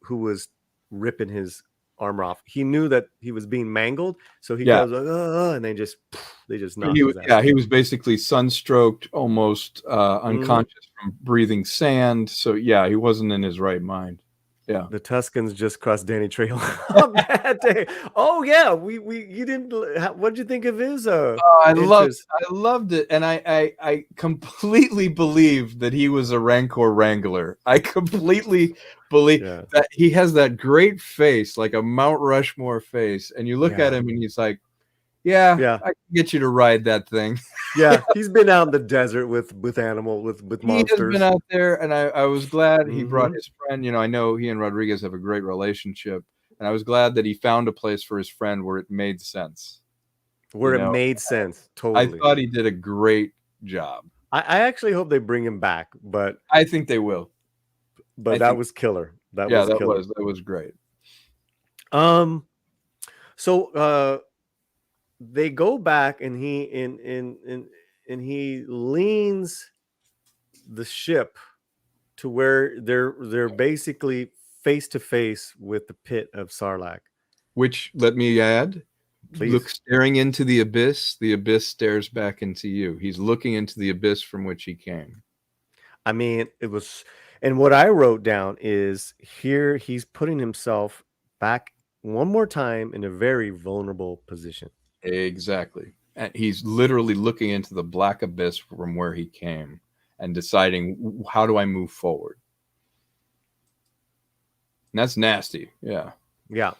was ripping his armor off. He knew that he was being mangled, so he goes and they just knocked his ass. He was basically sunstroked, almost unconscious from breathing sand. So he wasn't in his right mind. Yeah. The Tuscans just crossed Danny Trejo on that day. Oh yeah, you didn't. What did you think of his I interest? loved it, and I completely believe that he was a Rancor Wrangler. I completely believe that he has that great face, like a Mount Rushmore face, and you look at him and he's like, yeah, I can get you to ride that thing. Yeah, he's been out in the desert with monsters. He has been out there, and I was glad he brought Mm-hmm. his friend. You know, I know he and Rodriguez have a great relationship, and I was glad that he found a place for his friend where it made sense. Where it made sense, totally. I thought he did a great job. I actually hope they bring him back, but I think they will. But that was killer. That was great. So they go back, and he leans the ship to where they're basically face to face with the pit of Sarlacc. Which, let me add, Please. Look, staring into the abyss stares back into you. He's looking into the abyss from which he came. I mean, it was, and what I wrote down is here he's putting himself back one more time in a very vulnerable position. Exactly. And he's literally looking into the black abyss from where he came and deciding, how do I move forward? And that's nasty. Yeah. Yeah.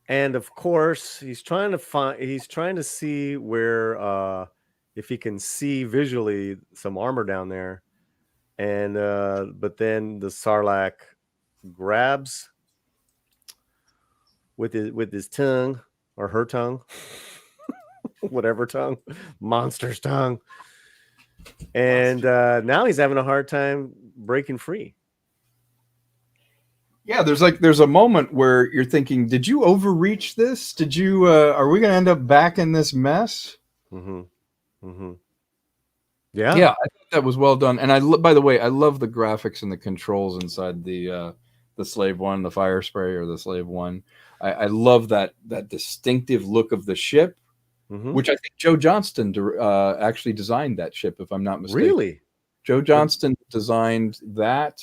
And of course, he's trying to see where if he can see visually some armor down there. And but then the Sarlacc grabs with his tongue, or her tongue, whatever tongue, monster's tongue. And now he's having a hard time breaking free. Yeah, there's a moment where you're thinking, did you overreach this? Did you are we gonna end up back in this mess? Yeah. Yeah, I think that was well done. And by the way, I love the graphics and the controls inside the Slave One, the fire spray, or the Slave One. I love that distinctive look of the ship, which I think Joe Johnston actually designed that ship, if I'm not mistaken. Really? Joe Johnston designed that,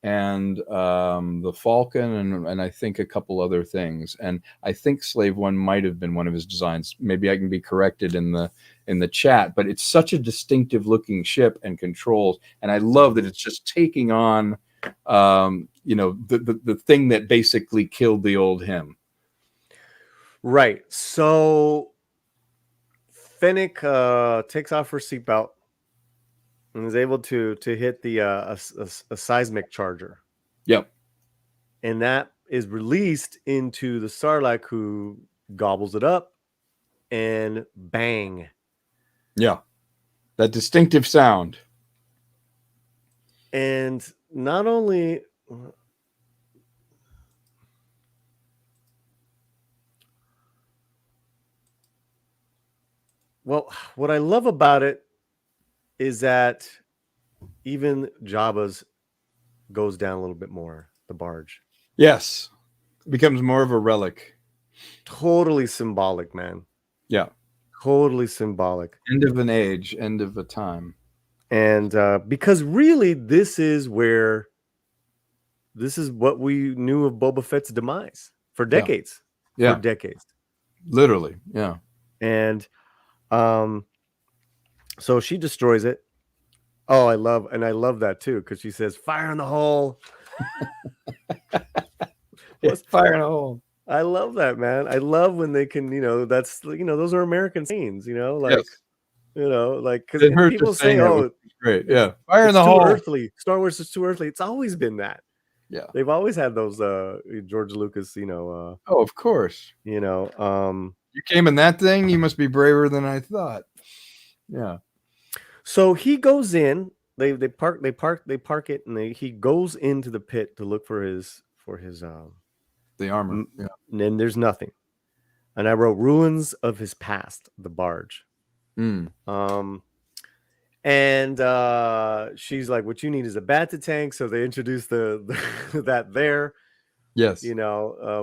and the Falcon, and I think a couple other things. And I think Slave One might have been one of his designs. Maybe I can be corrected in the chat, but it's such a distinctive looking ship and controls, and I love that it's just taking on the thing that basically killed the old him. Right. So Fennec takes off her seatbelt and is able to hit the a seismic charger. Yep. And that is released into the Sarlacc, who gobbles it up, and bang. Yeah. That distinctive sound. And not only what I love about it is that even Jabba's goes down a little bit more, the barge. Yes. It becomes more of a relic. Totally symbolic, man. Yeah. Totally symbolic. End of an age, end of a time. And because really this is what we knew of Boba Fett's demise for decades. Yeah. For decades. Literally, yeah. And so she destroys it. Oh, I love that too, because she says, "Fire in the hole." Fire in the hole. I love that, man. I love when they can, that's, those are American scenes, like, yes. Like, because people say, "Oh, it's great, yeah, fire in the hole." Earthly. Star Wars is too earthly. It's always been that. Yeah, they've always had those. George Lucas, oh, of course. You came in that thing. You must be braver than I thought. Yeah. So he goes in. They park it, and he goes into the pit to look for his the armor. Yeah. And then there's nothing. And I wrote ruins of his past, the barge. And she's like, what you need is a bacta tank. So they introduce that there. Yes.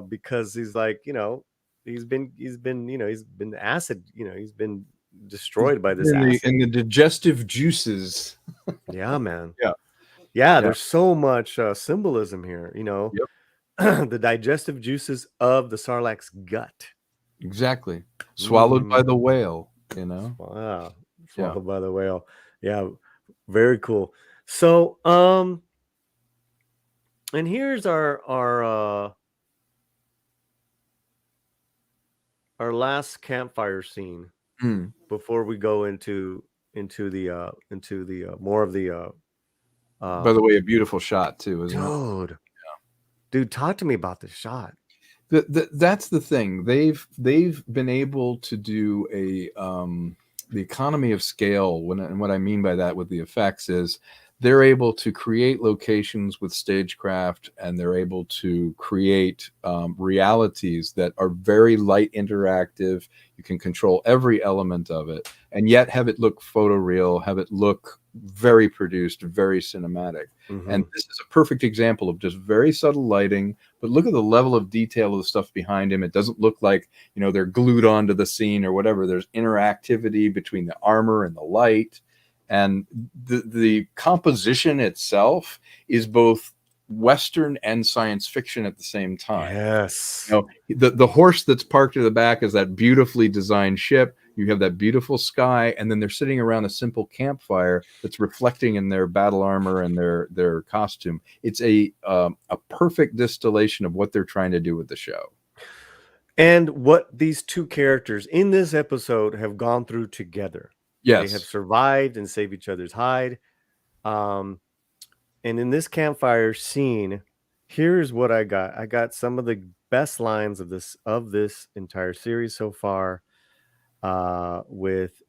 Because he's like, he's been acid, he's been destroyed by this acid. In the digestive juices. Yeah, man. Yeah. Yeah, there's so much symbolism here. Yep. The digestive juices of the Sarlacc's gut. Exactly. Swallowed by the whale, Wow. Yeah. Swallowed by the whale. Yeah, very cool. So, and here's our last campfire scene before we go into the more of the By the way, a beautiful shot too, isn't it? Dude, talk to me about this shot. That's the thing. They've been able to do the economy of scale. And what I mean by that with the effects is they're able to create locations with stagecraft, and they're able to create realities that are very light interactive. You can control every element of it, and yet have it look photoreal, have it look very produced, very cinematic. And this is a perfect example of just very subtle lighting, but look at the level of detail of the stuff behind him. It doesn't look like, they're glued onto the scene or whatever. There's interactivity between the armor and the light. And the composition itself is both Western and science fiction at the same time. Yes. The horse that's parked in the back is that beautifully designed ship. You have that beautiful sky, and then they're sitting around a simple campfire that's reflecting in their battle armor and their costume. It's a perfect distillation of what they're trying to do with the show. And what these two characters in this episode have gone through together. Yes. They have survived and saved each other's hide. And in this campfire scene, here's what I got. I got some of the best lines of this entire series so far, with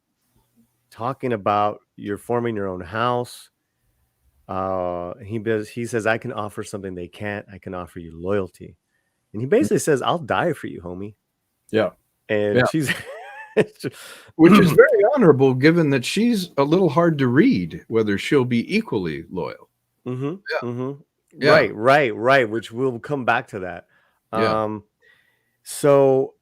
talking about you're forming your own house. He says, I can offer something they can't. I can offer you loyalty. And he basically says, I'll die for you, homie. Yeah. And she's which is very honorable, given that she's a little hard to read whether she'll be equally loyal. Right, which we'll come back to that. So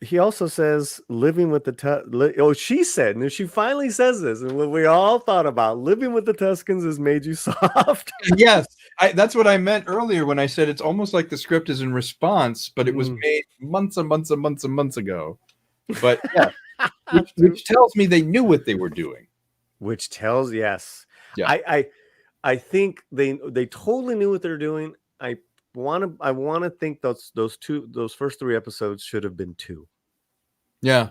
he also says living with the she said, and she finally says this, and what we all thought about, living with the Tuscans has made you soft. Yes, that's what I meant earlier when I said it's almost like the script is in response, but it was made months and months and months and months ago. But yeah, which tells me they knew what they were doing. Which tells, yes. Yeah. I think they totally knew what they're doing. I want to think those first 3 episodes should have been 2. Yeah.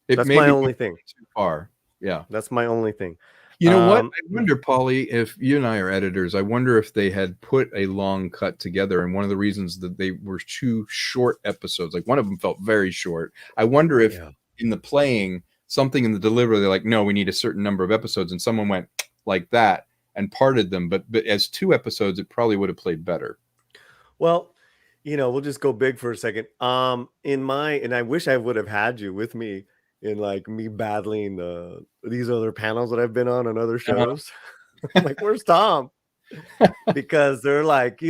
That's my only thing. Too far. Yeah. That's my only thing. You know what? I wonder, Paulie, if you and I are editors, I wonder if they had put a long cut together, and one of the reasons that they were 2 short episodes, like one of them felt very short. I wonder if in the playing, something in the delivery, they're like, no, we need a certain number of episodes, and someone went like that and parted them. But as 2 episodes, it probably would have played better. Well, we'll just go big for a second. And I wish I would have had you with me in like me battling these other panels that I've been on other shows. Like, where's Tom? Because they're like,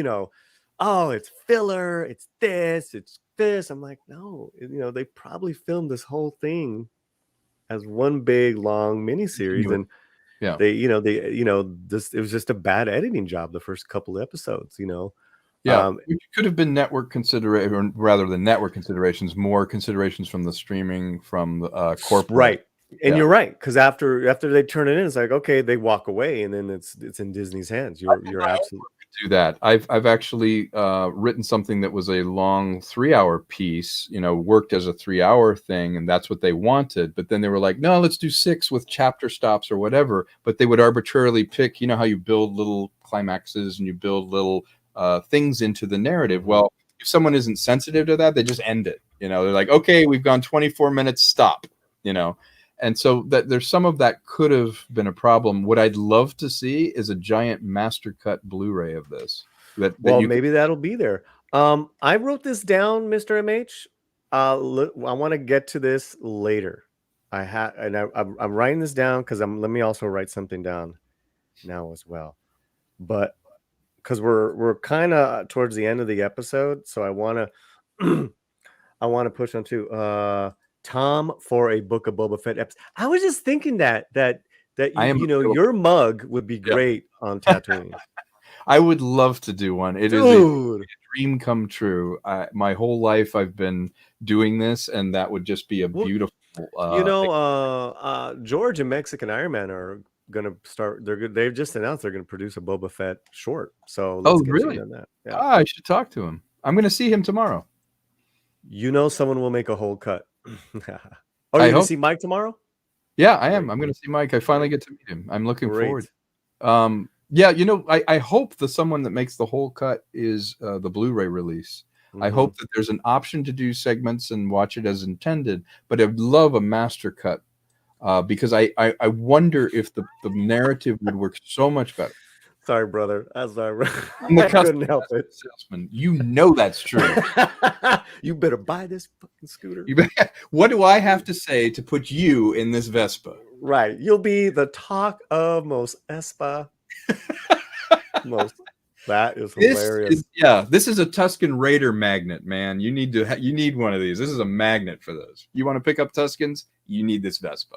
oh, it's filler, it's this. I'm like, no, they probably filmed this whole thing as one big long miniseries, and it was just a bad editing job the first couple of episodes. It could have been network consideration, rather than network considerations, more considerations from the streaming, from the corporate. Right. And you're right, because after they turn it in, it's like, okay, they walk away, and then it's in Disney's hands. You're absolutely do that. I've actually written something that was a long 3-hour piece, worked as a 3-hour thing, and that's what they wanted. But then they were like, no, let's do 6 with chapter stops or whatever. But they would arbitrarily pick, how you build little climaxes and you build little things into the narrative. Well, if someone isn't sensitive to that, they just end it. They're like, okay, we've gone 24 minutes, stop. And so that there's some of that could have been a problem. What I'd love to see is a giant master cut Blu-ray of this. Maybe that'll be there. I wrote this down, Mr. MH. I want to get to this later. I'm writing this down because let me also write something down now as well. But because we're kind of towards the end of the episode, so I want to push on to Tom for a Book of Boba Fett episode. I was just thinking that that I am you know available. your mug would be Yeah. great on Tatooine. I would love to do one. It is Dude. a dream come true. My whole life I've been doing this, and that would just be a Well, beautiful. you know, George and Mexican Iron Man are gonna start. They're good. They've just announced they're gonna produce a Boba Fett short. So let's get really? you on that. Yeah. Ah, I should talk to him. I'm going to see him tomorrow. You know, someone will make a whole cut. Oh, you're I gonna hope. see Mike tomorrow? Yeah, I am. Great. I'm going to see Mike. I finally get to meet him. I'm looking forward. Great. Yeah, you know, I hope the someone that makes the whole cut is the Blu-ray release. I Mhm. hope that there's an option to do segments and watch it as intended, but I'd love a master cut because I wonder if the narrative would work so much better. Sorry, brother. I'm sorry. I'm the I couldn't help customer it. salesman. You know that's true. You better buy this fucking scooter. What do I have to say to put you in this Vespa? Right. You'll be the talk of most Espa. Most. That is hilarious. This is a Tuscan Raider magnet, man. You need one of these. This is a magnet for those. You want to pick up Tuscans? You need this Vespa.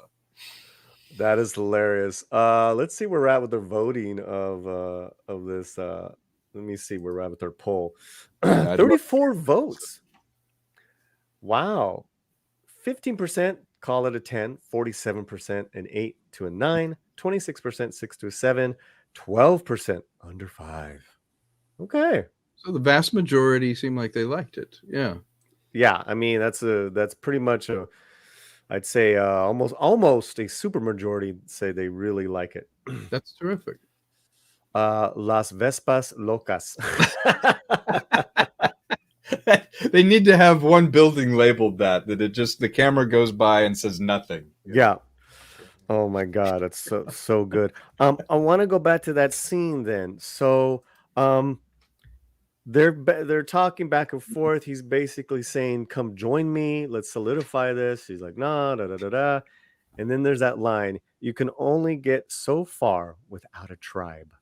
That is hilarious. Let's see where we're at with the voting of this. Let me see where we're at with our poll. 34 votes. Wow. 15% call it a 10, 47% an 8 to a 9, 26% 6 to a 7, 12% under 5. Okay. So the vast majority seem like they liked it. Yeah. Yeah, I mean that's pretty much I'd say almost a super majority say they really like it. That's terrific. Las Vespas Locas. They need to have one building labeled that it just the camera goes by and says nothing. Yeah. Oh my God, it's so good. I want to go back to that scene then. So, they're talking back and forth. He's basically saying, "Come join me. Let's solidify this." He's like, "Nah, da da da da." And then there's that line, "You can only get so far without a tribe."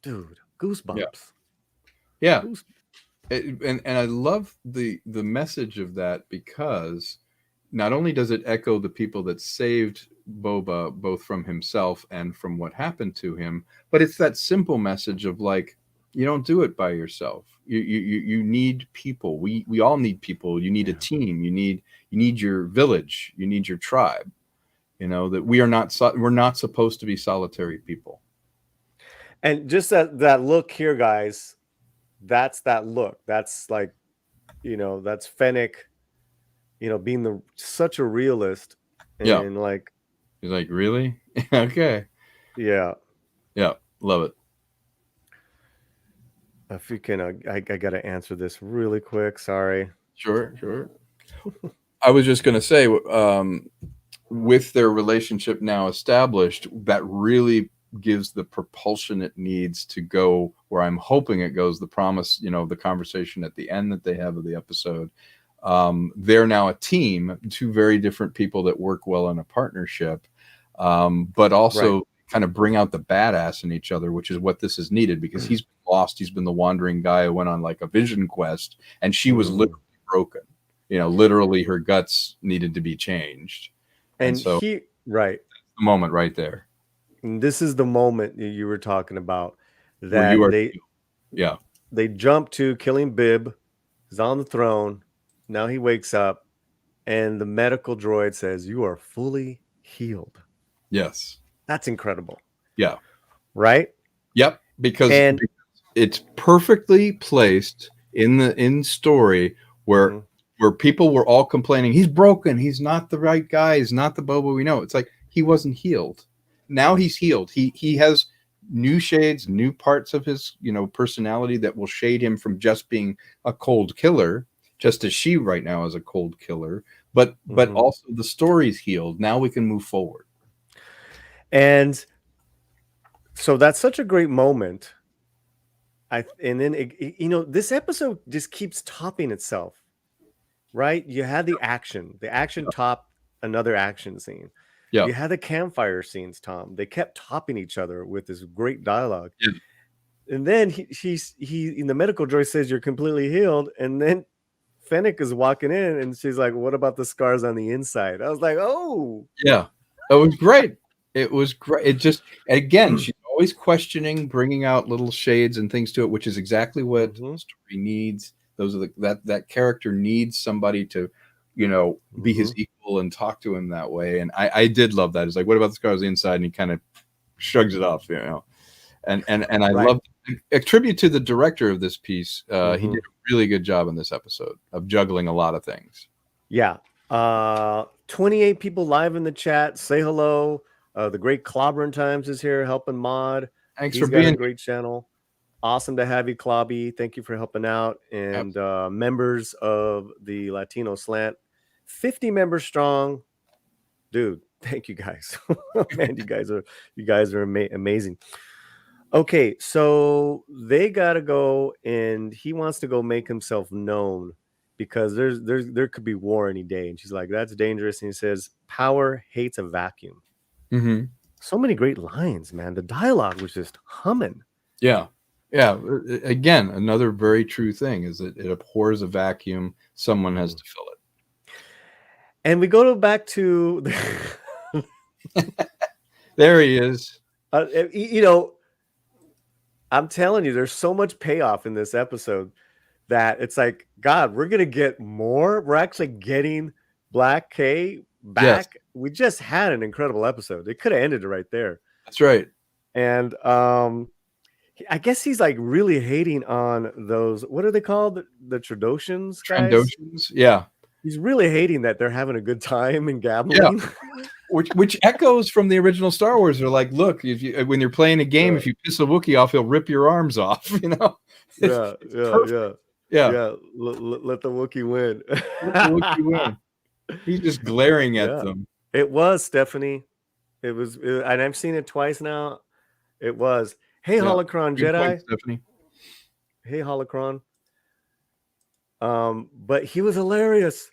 Dude, goosebumps. Yeah. And I love the message of that because not only does it echo the people that saved Boba both from himself and from what happened to him, but it's that simple message of like, you don't do it by yourself. You need people. We all need people. You need a team. You need your village. You need your tribe. You know that we're not supposed to be solitary people. And just that look here, guys. That's that look. That's like, that's Fennec, being such a realist. And like, he's like, really? Okay. Yeah. Yeah. Love it. If you can, I got to answer this really quick. Sorry. Sure. I was just going to say, with their relationship now established, that really gives the propulsion it needs to go where I'm hoping it goes. The promise, the conversation at the end that they have of the episode. They're now a team, two very different people that work well in a partnership, but also kind of bring out the badass in each other, which is what this is needed because he's been lost. He's been the wandering guy who went on like a vision quest, and she was literally broken. Literally her guts needed to be changed. And so that's the moment right there. And this is the moment you were talking about that they jump to killing Bib. He's on the throne. Now he wakes up and the medical droid says, "You are fully healed." Yes. That's incredible. Yeah. Right? Yep. Because it's perfectly placed in story where people were all complaining, he's broken, he's not the right guy, he's not the Boba we know. It's like he wasn't healed. Now he's healed. He has new shades, new parts of his, personality that will shade him from just being a cold killer, just as she right now is a cold killer. But also the story's healed. Now we can move forward. And so that's such a great moment. And then this episode just keeps topping itself. Right? You had the action. The action topped another action scene. Yeah. You had the campfire scenes, Tom. They kept topping each other with this great dialogue. Yeah. And then he in the medical droid says, "You're completely healed." And then Fennec is walking in and she's like, "What about the scars on the inside?" I was like, "Oh, yeah." It was great. It was great. It just, again, she's always questioning, bringing out little shades and things to it, which is exactly what the story needs. Those are that character needs somebody to, be his equal and talk to him that way. And I did love that. It's like, what about the scars inside? And he kind of shrugs it off, And I love a tribute to the director of this piece. He did a really good job in this episode of juggling a lot of things. Yeah. 28 people live in the chat. Say hello. The great Clobbering Times is here helping mod. Thanks He's for got being a great channel. Awesome to have you, Clobby. Thank you for helping out. And members of the Latino Slant, 50 members strong. Dude, thank you guys. Man, you guys are amazing. Okay, so they gotta go, and he wants to go make himself known because there could be war any day. And she's like, that's dangerous. And he says, power hates a vacuum. So many great lines, man. The dialogue was just humming. Yeah. Again, another very true thing is that it abhors a vacuum. Someone has to fill it. And we go back to there he is. I'm telling you, there's so much payoff in this episode that it's like, God, we're gonna get more. We're actually getting Black K back. Yes. We just had an incredible episode. They could have ended it right there. That's right. And I guess he's like really hating on those. What are they called? The Trandoshans guys. Trandoshans, yeah. He's really hating that they're having a good time and gambling. Yeah. Which echoes from the original Star Wars. They're like, look, when you're playing a game, if you piss a Wookiee off, he'll rip your arms off. Yeah. Let the Wookiee win. Let the Wookiee win. He's just glaring at them. It was Stephanie. It was, and I've seen it twice now. It was. Hey, Holocron Good Jedi. point, Stephanie. Hey, Holocron. But he was hilarious.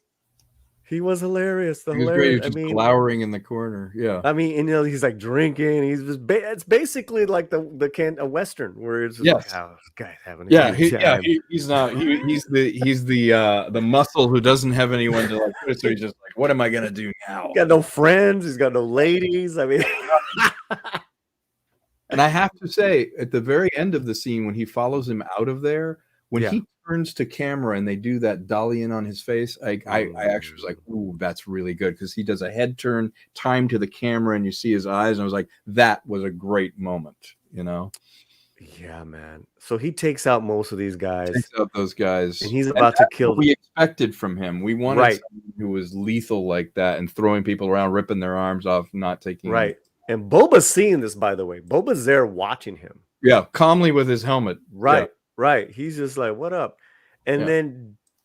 He was hilarious. He was great. He was just glowering in the corner. Yeah. I mean, he's like drinking. He's just it's basically like a Western where it's just like, oh, this guy's having a good time. He's not. He's the muscle who doesn't have anyone to like put it. So he's just like, what am I gonna do now? He's got no friends. He's got no ladies. I mean. And I have to say, at the very end of the scene, when he follows him out of there, when he turns to camera and they do that dolly in on his face, I actually was like, ooh, that's really good, because he does a head turn, time to the camera, and you see his eyes, and I was like, that was a great moment, Yeah, man. So he takes out most of these guys. Takes out those guys. And he's about to kill them. We expected from him. We wanted someone who was lethal like that and throwing people around, ripping their arms off, not taking them. And Boba's seeing this, by the way. Boba's there watching him. Yeah, calmly with his helmet. Right. He's just like, what up? And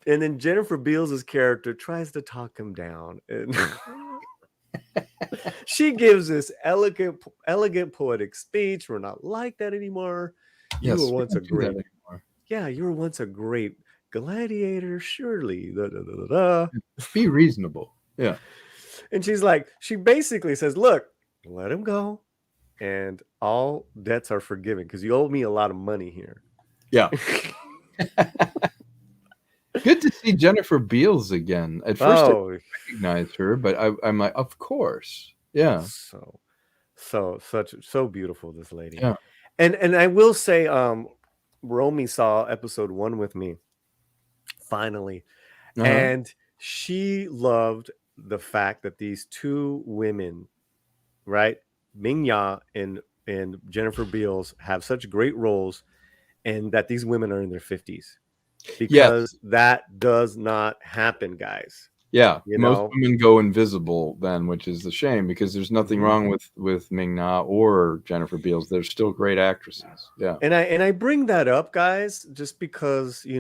then Jennifer Beals' character tries to talk him down. And she gives this elegant poetic speech. We're not like that anymore. You were once a great gladiator, surely. Be reasonable. Yeah. And she basically says, look, let him go. And all debts are forgiven because you owe me a lot of money here. Yeah. Good to see Jennifer Beals again. At first, I recognized her, but I'm like, of course. Yeah. So beautiful, this lady. Yeah. And I will say, Romy saw episode 1 with me, finally. And she loved the fact that these two women, right? Ming-Ya and Jennifer Beals have such great roles, and that these women are in their 50s, because that does not happen, guys. Yeah, most women go invisible then, which is the shame, because there's nothing wrong with Ming-Na or Jennifer Beals. They're still great actresses. Yeah, and I bring that up, guys, just because it's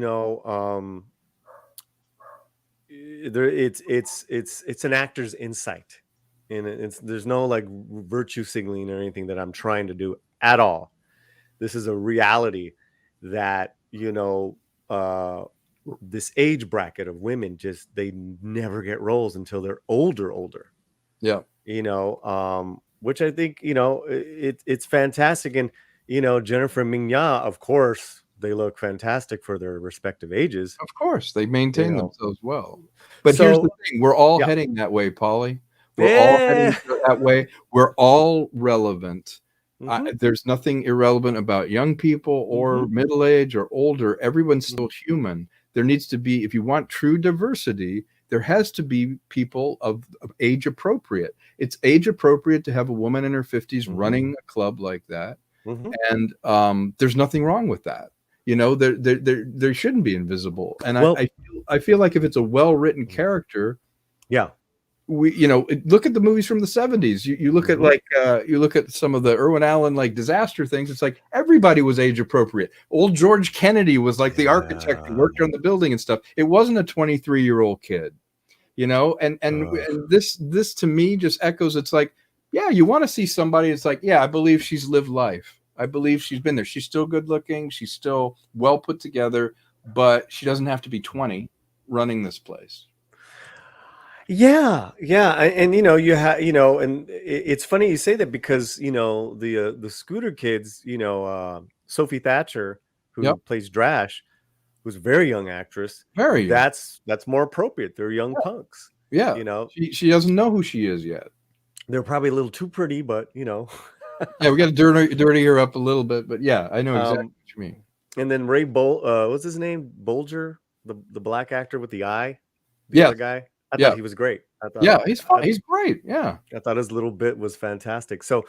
an actor's insight. And there's no like virtue signaling or anything that I'm trying to do at all. This is a reality that, this age bracket of women, they never get roles until they're older. Yeah. Which I think, it's fantastic. And, Jennifer and Ming-Ya, of course, they look fantastic for their respective ages. Of course, they maintain themselves well. But here's the thing. We're all heading that way, Paulie. We're all Yeah. heading that way. We're all relevant. Mm-hmm. There's nothing irrelevant about young people or Mm-hmm. middle age or older. Everyone's Mm-hmm. still human. There needs to be, if you want true diversity, there has to be people of age appropriate. It's age appropriate to have a woman in her 50s Mm-hmm. running a club like that. Mm-hmm. And there's nothing wrong with that. You know, there shouldn't be invisible. And Well, I feel like if it's a well-written character, yeah. look at the movies from the 70s. You look at Mhm. you look at some of the Irwin Allen like disaster things. It's like everybody was age appropriate. Old George Kennedy was like the architect who worked on the building and stuff. It wasn't a 23-year-old kid, you know. And this to me just echoes. It's like, yeah, you want to see somebody. It's like, yeah, I believe she's lived life. I believe she's been there. She's still good looking. She's still well put together, but she doesn't have to be 20 running this place. Yeah, yeah, and you have and it's funny you say that because the Scooter Kids, Sophie Thatcher, who Yep. plays Drash, who's a very young actress. Very young. That's more appropriate. They're young punks. Yeah, she doesn't know who she is yet. They're probably a little too pretty, but yeah, we got to dirty her up a little bit, but yeah, I know exactly what you mean. And then Ray what's his name? Bolger, the black actor with the eye, other guy. I thought he was great. He's fun. He's great. Yeah, I thought his little bit was fantastic. So,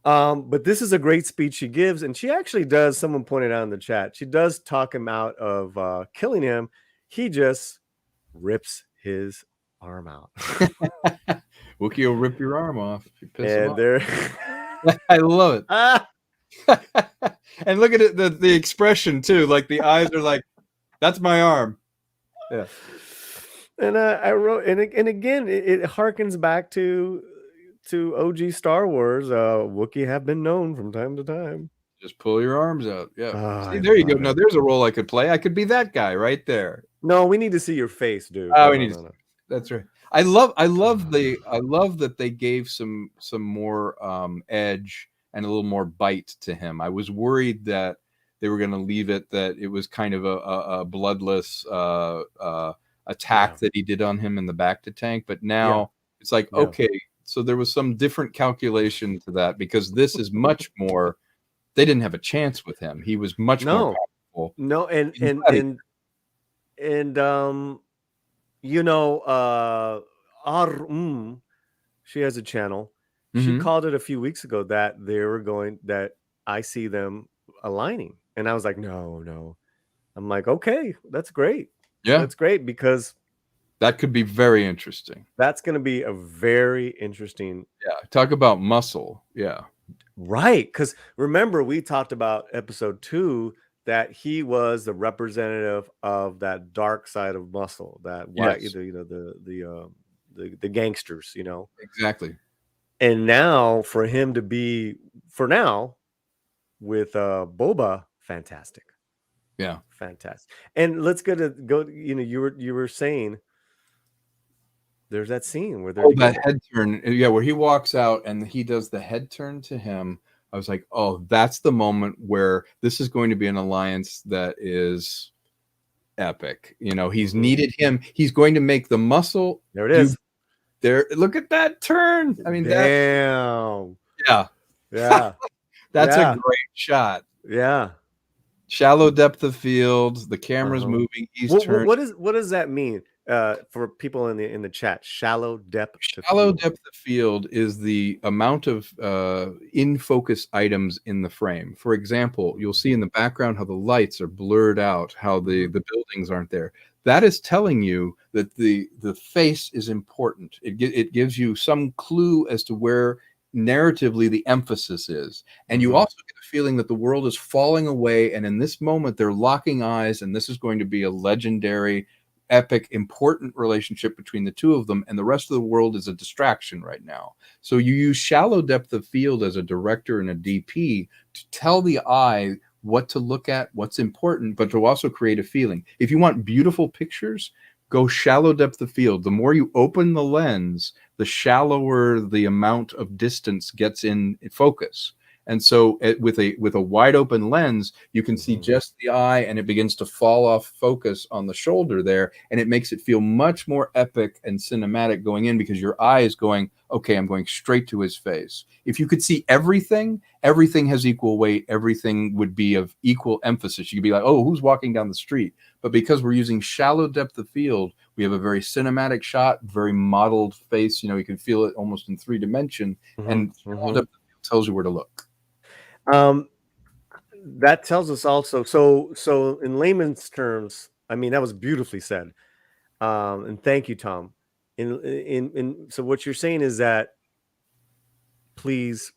but this is a great speech she gives, and she actually does. Someone pointed out in the chat, she does talk him out of killing him. He just rips his arm out. Wookiee will rip your arm off if you piss him off. There, I love it. And look at it, the expression too. Like the eyes are like, "That's my arm." Yeah. And I wrote, and again, it harkens back to OG Star Wars. Wookiee have been known from time to time. Just pull your arms out. Yeah. See, there you go. Now there's a role I could play. I could be that guy right there. No, we need to see your face, dude. Oh, we need to. That's right. I love that they gave some more edge and a little more bite to him. I was worried that they were going to leave it that it was kind of a bloodless attack that he did on him in the back to tank, but now it's like, okay, so there was some different calculation to that because this is much more. They didn't have a chance with him. He was much more powerful. No, and she has a channel. She called it a few weeks ago that that I see them aligning, and I was like, no. I'm like, okay, that's great. Yeah, that's great because that could be very interesting. That's going to be a very interesting. Yeah, talk about muscle. Yeah, right. Because remember, we talked about episode 2 that he was the representative of that dark side of muscle, that white, the gangsters, exactly. And now for him to be, for now, with Boba, fantastic. Yeah, fantastic. And let's go. You were saying there's that scene where they're that head turn, where he walks out and he does the head turn to him. I was like, oh, that's the moment where this is going to be an alliance that is epic. He's needed him. He's going to make the muscle. There it is. There, look at that turn. I mean, damn. Yeah. That's a great shot. Yeah. Shallow depth of field. The camera's moving. He's turning. What does that mean for people in the chat? Shallow depth. Shallow depth of field is the amount of in focus items in the frame. For example, you'll see in the background how the lights are blurred out, how the buildings aren't there. That is telling you that the face is important. It gives you some clue as to where narratively the emphasis is, and you also get a feeling that the world is falling away, and in this moment they're locking eyes, and this is going to be a legendary, epic, important relationship between the two of them, and the rest of the world is a distraction right now. So you use shallow depth of field as a director and a DP to tell the eye what to look at, what's important, but to also create a feeling. If you want beautiful pictures, go shallow depth of field. The more you open the lens, the shallower the amount of distance gets in focus. And so with a wide open lens, you can see just the eye, and it begins to fall off focus on the shoulder there. And it makes it feel much more epic and cinematic going in, because your eye is going, okay, I'm going straight to his face. If you could see everything has equal weight. Everything would be of equal emphasis. You could be like, oh, who's walking down the street? But because we're using shallow depth of field, we have a very cinematic shot, very modeled face. You can feel it almost in 3 dimension, and shallow depth of field tells you where to look. That tells us also. So in layman's terms, I mean, that was beautifully said. And thank you, Tom. So what you're saying is that please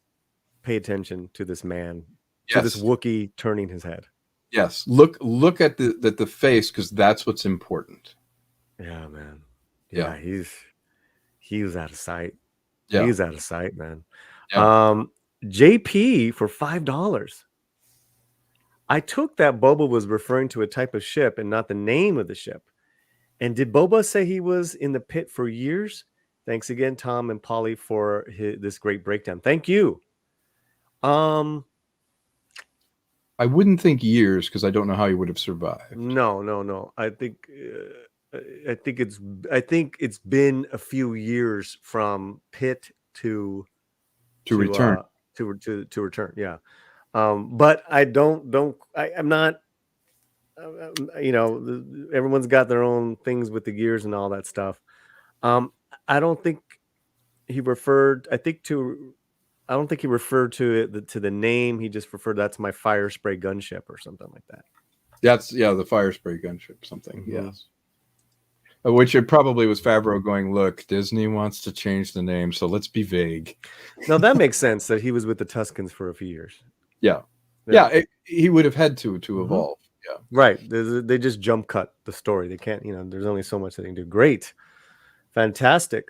pay attention to this man, to this Wookiee turning his head. Yes, look at the face, because that's what's important. Yeah, man. Yeah, he was out of sight. Yeah, he was out of sight, man. Yeah. JP for $5. I took that Boba was referring to a type of ship and not the name of the ship. And did Boba say he was in the pit for years? Thanks again, Tom and Paulie, for this great breakdown. Thank you. I wouldn't think years, because I don't know how he would have survived. No. I think it's been a few years from pit to return. To return. Yeah. But I'm not. Everyone's got their own things with the gears and all that stuff. I don't think he referred. I don't think he referred to it to the name. He just referred, that's my fire spray gunship or something like that. The fire spray gunship, something. Yes. Which it probably was Favreau going, look, Disney wants to change the name, so let's be vague. No, that makes sense that he was with the Tuscans for a few years. Yeah. He would have had to evolve. Yeah. Right. They just jump cut the story. They can't, there's only so much they can do. Great. Fantastic.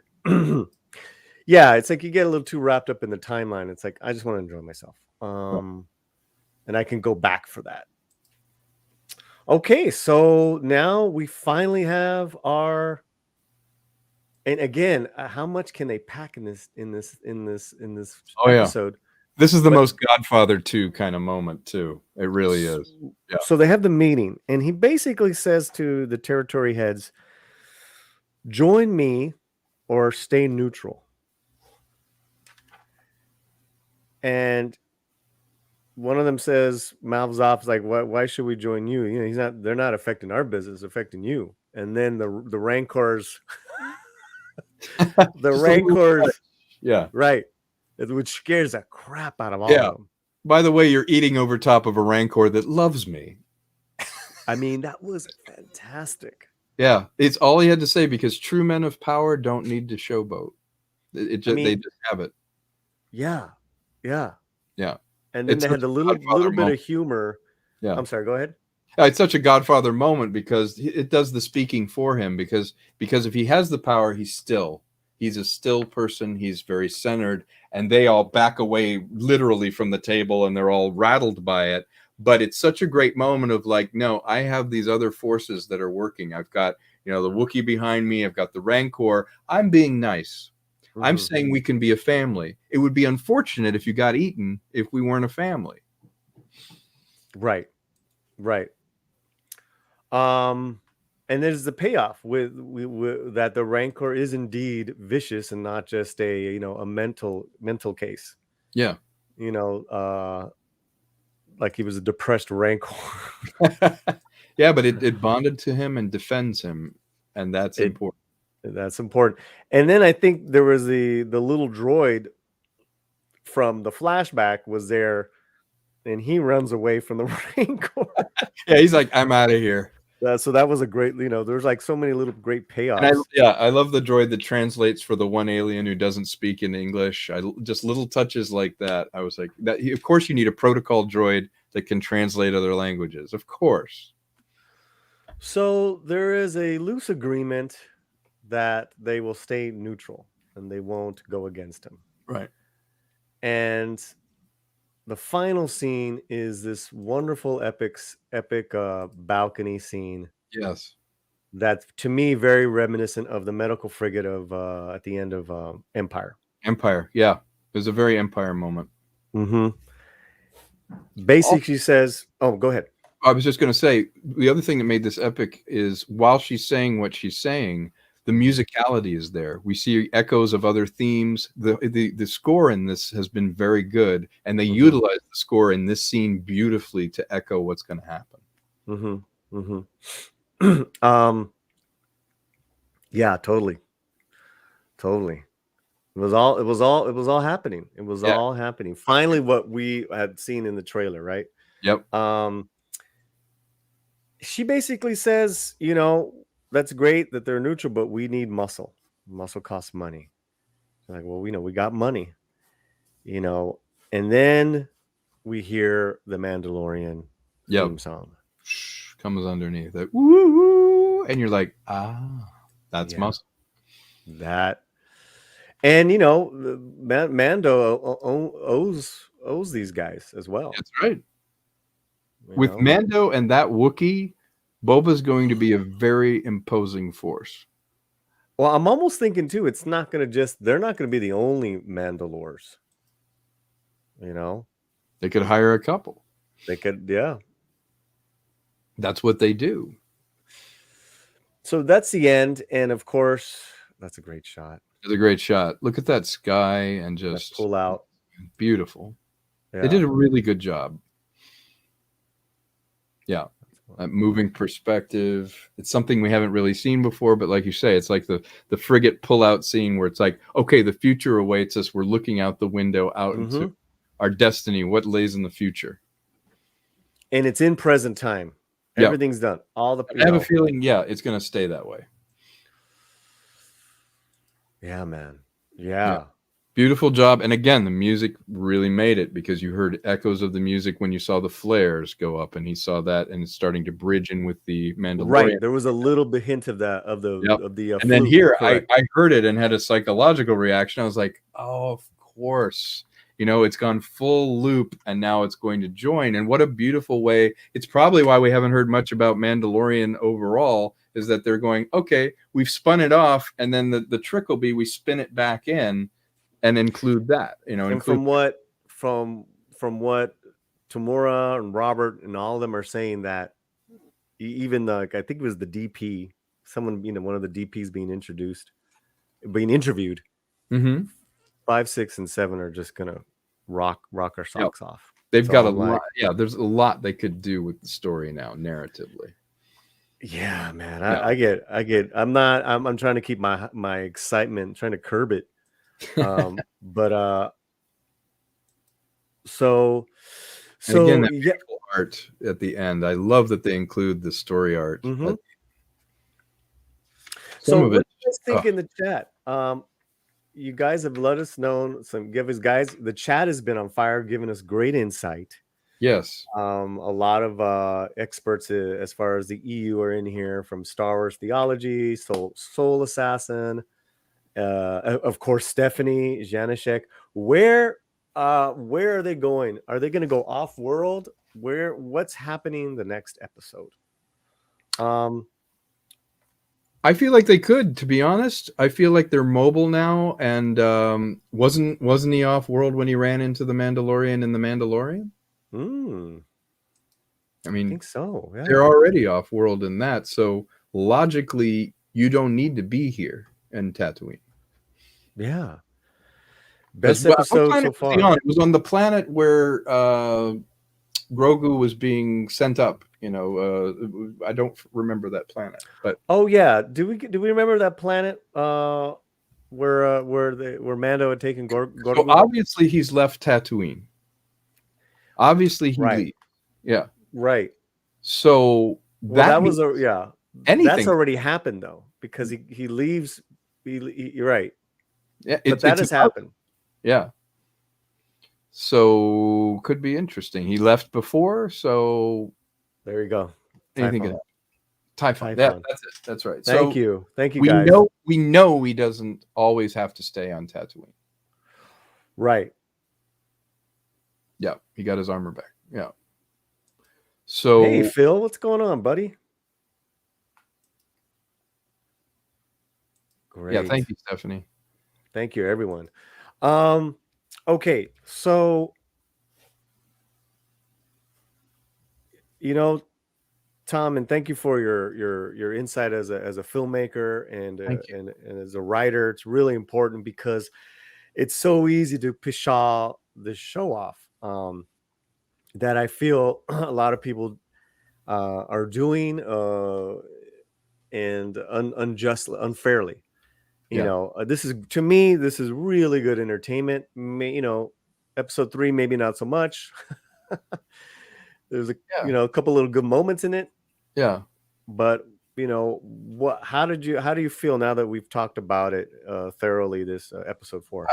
Yeah, it's like you get a little too wrapped up in the timeline. It's like, I just want to enjoy myself. And I can go back for that. Okay, so now we finally have our, and again, how much can they pack in this episode? This is the most Godfather 2 kind of moment too. It really is. Yeah. So they have the meeting, and he basically says to the territory heads, join me or stay neutral. And one of them says, mouths off, like, why should we join you? They're not affecting our business, affecting you. And then the Rancors, yeah, right, which scares the crap out of all of them. By the way, you're eating over top of a Rancor that loves me. I mean, that was fantastic. Yeah, it's all he had to say, because true men of power don't need to showboat. They just have it. Yeah. And then It's they had the little bit of humor. Yeah. I'm sorry, go ahead. It's such a Godfather moment, because it does the speaking for him, because if he has the power, he's a still person. He's very centered, and they all back away literally from the table, and they're all rattled by it. But it's such a great moment of like, no, I have these other forces that are working. I've got, the Wookiee behind me. I've got the Rancor. I'm being nice. I'm saying we can be a family. It would be unfortunate if you got eaten if we weren't a family. Right. And there's the payoff with that the Rancor is indeed vicious and not just a mental case. Yeah. Like he was a depressed Rancor. Yeah, but it bonded to him and defends him, and that's important. That's important. And then I think there was the little droid from the flashback was there, and he runs away from the Rancor. Yeah, he's like, I'm out of here. So that was a great, there's like so many little great payoffs. And I love the droid that translates for the one alien who doesn't speak in English. Just little touches like that. I was like, that. Of course, you need a protocol droid that can translate other languages. Of course. So there is a loose agreement that they will stay neutral and they won't go against him. Right. And the final scene is this wonderful epic balcony scene. Yes. That's to me very reminiscent of the medical frigate of at the end of Empire. Empire, yeah. It was a very Empire moment. Mm-hmm. Basically, she says, "Oh, go ahead." I was just going to say the other thing that made this epic is while she's saying what she's saying, the musicality is there. We see echoes of other themes. The score in this has been very good, and they utilize the score in this scene beautifully to echo what's going to happen. Yeah, totally. It was all happening. It was all happening. Finally, what we had seen in the trailer, right? Yep. She basically says, you know, that's great that they're neutral, but we need muscle. Muscle costs money. Like, well, we know we got money, you know, and then we hear the Mandalorian theme song. Comes underneath it. Woo! And you're like, that's muscle. That. And, you know, Mando owes these guys as well. That's right. With Mando and that Wookiee, Boba's going to be a very imposing force. Well, I'm almost thinking too, it's not going to they're not going to be the only Mandalores. You know, they could hire a couple. They could, yeah. That's what they do. So that's the end. And of course, that's a great shot. It's a great shot. Look at that sky and just pull out. Beautiful. Yeah. They did a really good job. Yeah. Moving perspective. It's something we haven't really seen before, but like you say, it's like the frigate pull-out scene where it's like, okay, the future awaits us. We're looking out the window out into our destiny. What lays in the future? And it's in present time. Everything's done. All the. I have a feeling, it's going to stay that way. Yeah, man. Yeah. Beautiful job. And again, the music really made it because you heard echoes of the music when you saw the flares go up, and he saw that and it's starting to bridge in with the Mandalorian. Right. There was a little bit hint of that, of the and then here I heard it and had a psychological reaction. I was like, oh, of course. You know, it's gone full loop and now it's going to join. And what a beautiful way. It's probably why we haven't heard much about Mandalorian overall, is that they're going, okay, we've spun it off. And then the trick will be we spin it back in and include that, you know. And from what Tamura and Robert and all of them are saying, that even I think it was the DP, someone, you know, one of the DPs being interviewed. 5, 6, and 7 are just gonna rock our socks off. They've got a lot. Yeah, there's a lot they could do with the story now, narratively. Yeah, man. I get. I'm trying to keep my excitement, trying to curb it. But so again, that beautiful art at the end. I love that they include the story art. So what do you guys think in the chat? You guys have let us know the chat has been on fire, giving us great insight. Yes. A lot of experts as far as the EU are in here, from Star Wars Theology, Soul Assassin, of course, Stephanie, Janishek. Where are they going? Are they going to go off world? What's happening the next episode? I feel like they could, to be honest. I feel like they're mobile now, and wasn't he off world when he ran into the Mandalorian in the Mandalorian? I mean, I think so. Yeah. They're already off world in that, so logically, you don't need to be here in Tatooine. Yeah. Best episode so far. It was on the planet where Grogu was being sent up. You know, I don't remember that planet, but do we remember that planet where Mando had taken Grogu? So obviously he's left Tatooine. Obviously he leaves. Yeah. Right. So that was that's already happened though, because he leaves. You're right. Yeah, but that has happened. Yeah. So could be interesting. He left before, so there you go. Anything Typhon. Yeah, that's it. That's right. Thank you, guys. We know he doesn't always have to stay on Tatooine. Right. Yeah, he got his armor back. Yeah. So hey, Phil, what's going on, buddy? Great. Yeah, thank you, Stephanie. Thank you, everyone. Okay, so You know, Tom, and thank you for your insight as a filmmaker Thank you. and as a writer. It's really important because it's so easy to pshaw the show off, that I feel a lot of people are doing, and unjustly, unfairly. Yeah. This is, to me, this is really good entertainment. Episode 3 maybe not so much. There's Yeah. a couple little good moments in it, Yeah. but how do you feel now that we've talked about it thoroughly, this episode 4?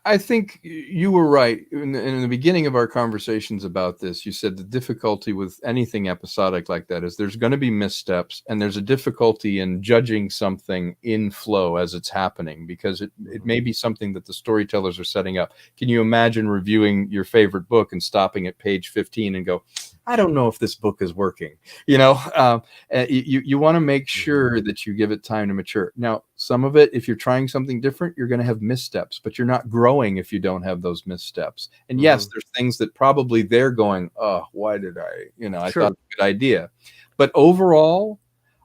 I think you were right in the beginning of our conversations about this. You said the difficulty with anything episodic like that is there's going to be missteps, and there's a difficulty in judging something in flow as it's happening, because it may be something that the storytellers are setting up. Can you imagine reviewing your favorite book and stopping at page 15 and go, I don't know if this book is working? You want to make sure that you give it time to mature. Now, some of it, if you're trying something different, you're going to have missteps, but you're not growing if you don't have those missteps. And yes, there's things that probably they're going, oh, why did I thought it was a good idea. But overall,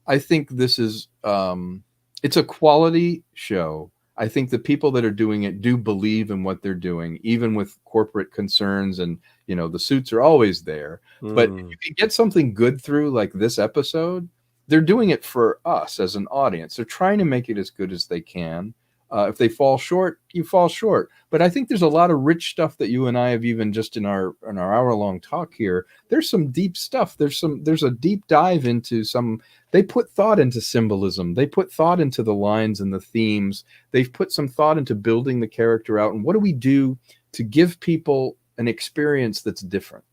I think this is, it's a quality show. I think the people that are doing it do believe in what they're doing, even with corporate concerns, and the suits are always there. But if you can get something good through, like this episode, they're doing it for us as an audience. They're trying to make it as good as they can. If they fall short, you fall short. But I think there's a lot of rich stuff that you and I have, even just in our hour-long talk here. There's some deep stuff. There's a deep dive into some. They put thought into symbolism. They put thought into the lines and the themes. They've put some thought into building the character out. And what do we do to give people an experience that's different?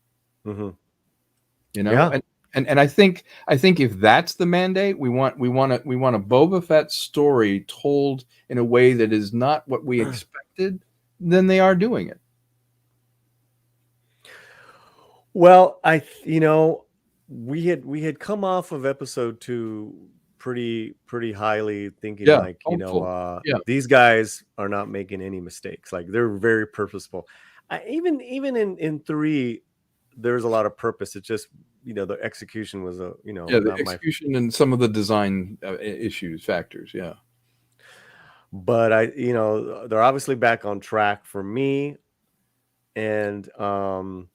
Yeah. And I think if that's the mandate, we want a Boba Fett story told in a way that is not what we expected, then they are doing it. Well, we had come off of episode 2 pretty highly, thinking these guys are not making any mistakes. Like, they're very purposeful. Even in 3, there's a lot of purpose. It's just the execution was the not execution and some of the design factors. Yeah. But they're obviously back on track for me, and I'm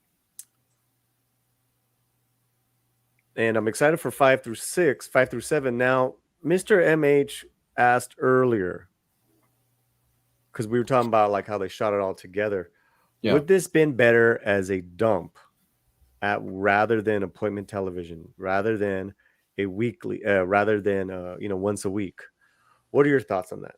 excited for 5 through 7. Now, Mr. MH asked earlier, because we were talking about like how they shot it all together. Yeah. Would this been better as a dump rather than appointment television, rather than a weekly, rather than once a week? What are your thoughts on that?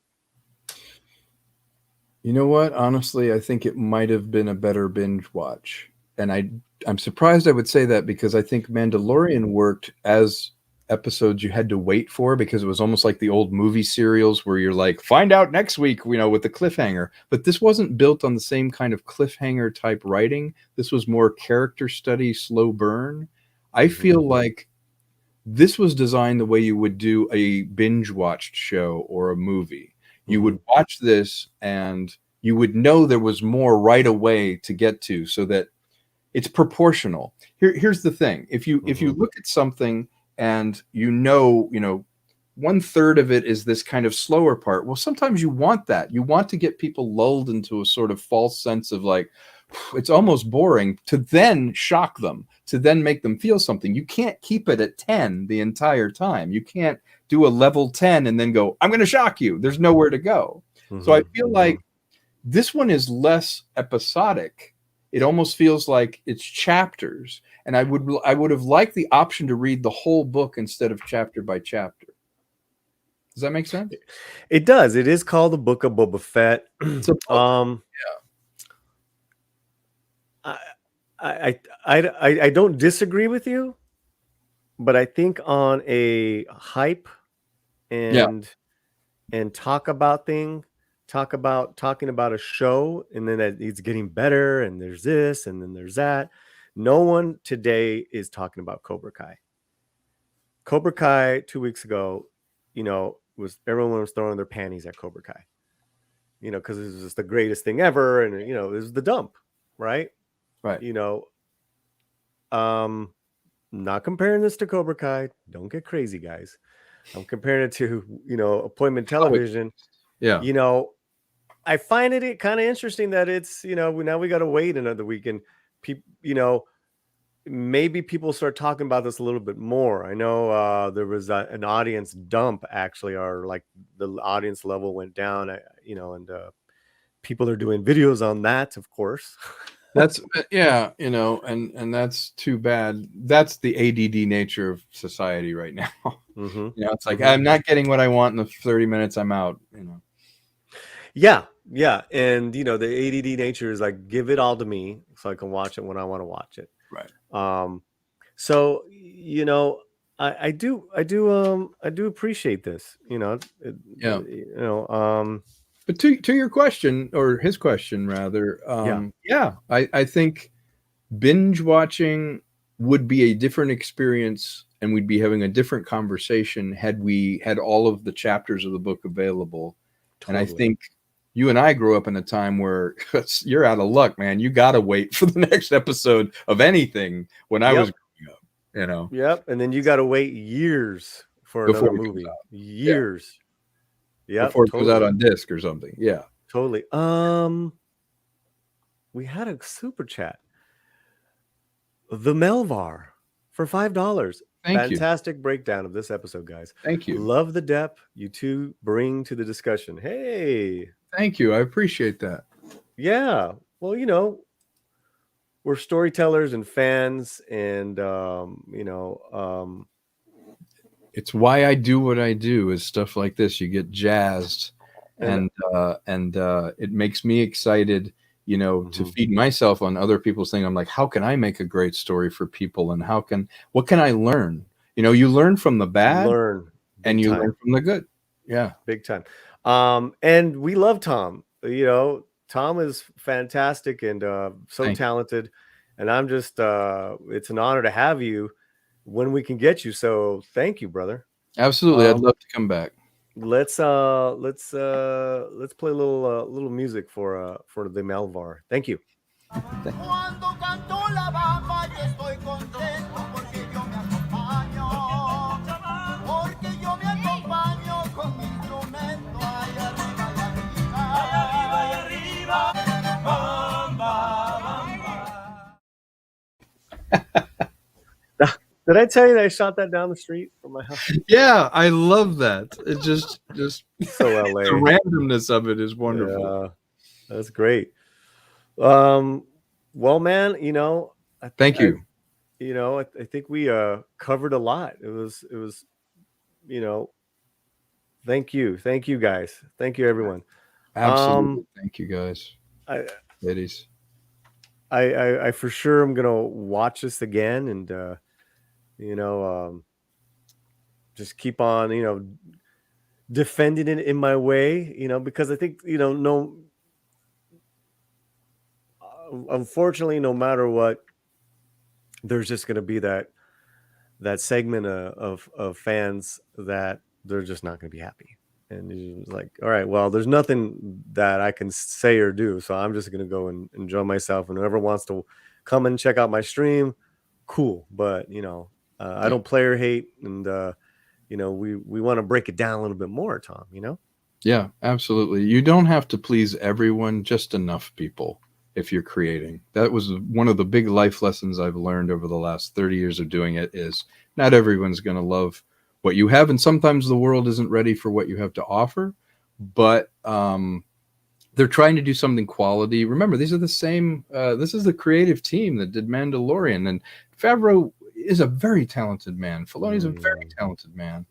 You know what? Honestly, I think it might have been a better binge watch. And I'm surprised I would say that, because I think Mandalorian worked as episodes you had to wait for, because it was almost like the old movie serials where you're like, find out next week, with the cliffhanger. But this wasn't built on the same kind of cliffhanger type writing. This was more character study, slow burn. I feel like this was designed the way you would do a binge watched show or a movie. You would watch this and you would know there was more right away to get to, so that it's proportional. Here's the thing. If you look at something and 1/3 of it is this kind of slower part, well, sometimes you want that. You want to get people lulled into a sort of false sense of like, it's almost boring, to then shock them, to then make them feel something. You can't keep it at 10 the entire time. You can't do a level 10 and then go, I'm going to shock you. There's nowhere to go. So I feel like this one is less episodic. It almost feels like it's chapters. And I would have liked the option to read the whole book instead of chapter by chapter. Does that make sense? It does. It is called the Book of Boba Fett. It's a book. I don't disagree with you, but I think on a hype and talking about a show, and then that it's getting better, and there's this and then there's that. No one today is talking about Cobra Kai. Cobra Kai 2 weeks ago, everyone was throwing their panties at Cobra Kai, because it was just the greatest thing ever, and it was the dump, right? Right. not comparing this to Cobra Kai. Don't get crazy, guys. I'm comparing it to, appointment television. Yeah. I find it kind of interesting that it's, now we got to wait another week, and people, maybe people start talking about this a little bit more. I know there was an audience dump, actually, or like the audience level went down, and people are doing videos on that, of course. That's and that's too bad. That's the ADD nature of society right now. It's like, I'm not getting what I want in the 30 minutes I'm out. Yeah, and the ADD nature is like, give it all to me so I can watch it when I want to watch it. Right. So I do appreciate this. Yeah. But to your question, or his question rather, I think binge watching would be a different experience, and we'd be having a different conversation had we had all of the chapters of the book available. Totally. And I think you and I grew up in a time where you're out of luck, man. You got to wait for the next episode of anything when I was growing up, Yep. And then you got to wait years for another movie. Years. Yeah. Before it goes out on disc or something. Yeah. Totally. We had a super chat. The Melvar for $5. Fantastic breakdown of this episode, guys. Thank you. Love the depth you two bring to the discussion. Hey. Thank you. I appreciate that. Yeah. Well, we're storytellers and fans, and it's why I do what I do, is stuff like this. You get jazzed, and it makes me excited, to feed myself on other people's thing. I'm like, how can I make a great story for people, and what can I learn? You learn from the bad, and you learn from the good. Yeah, big time. And we love Tom. Tom is fantastic and so talented, and I'm just it's an honor to have you when we can get you. So thank you, brother. Absolutely. I'd love to come back. Let's play a little music for the Melvar. Thank you. Did I tell you that I shot that down the street from my house? Yeah, I love that. It just so LA. The randomness of it is wonderful. Yeah, that's great. Well, man, thank you. I think we covered a lot. It was thank you guys. Thank you, everyone. Absolutely. Thank you, guys. Ladies. I for sure am gonna watch this again, and just keep on defending it in my way, because I think unfortunately, no matter what, there's just going to be that segment of fans that they're just not going to be happy, and you're like, all right, well, there's nothing that I can say or do, so I'm just going to go and enjoy myself, and whoever wants to come and check out my stream, cool. But I don't player hate, and we want to break it down a little bit more, Tom. Yeah, absolutely. You don't have to please everyone, just enough people. If you're creating, that was one of the big life lessons I've learned over the last 30 years of doing it, is not everyone's going to love what you have, and sometimes the world isn't ready for what you have to offer, but they're trying to do something quality. Remember, these are the same this is the creative team that did Mandalorian, and Favreau is a very talented man. Filoni's a very talented man.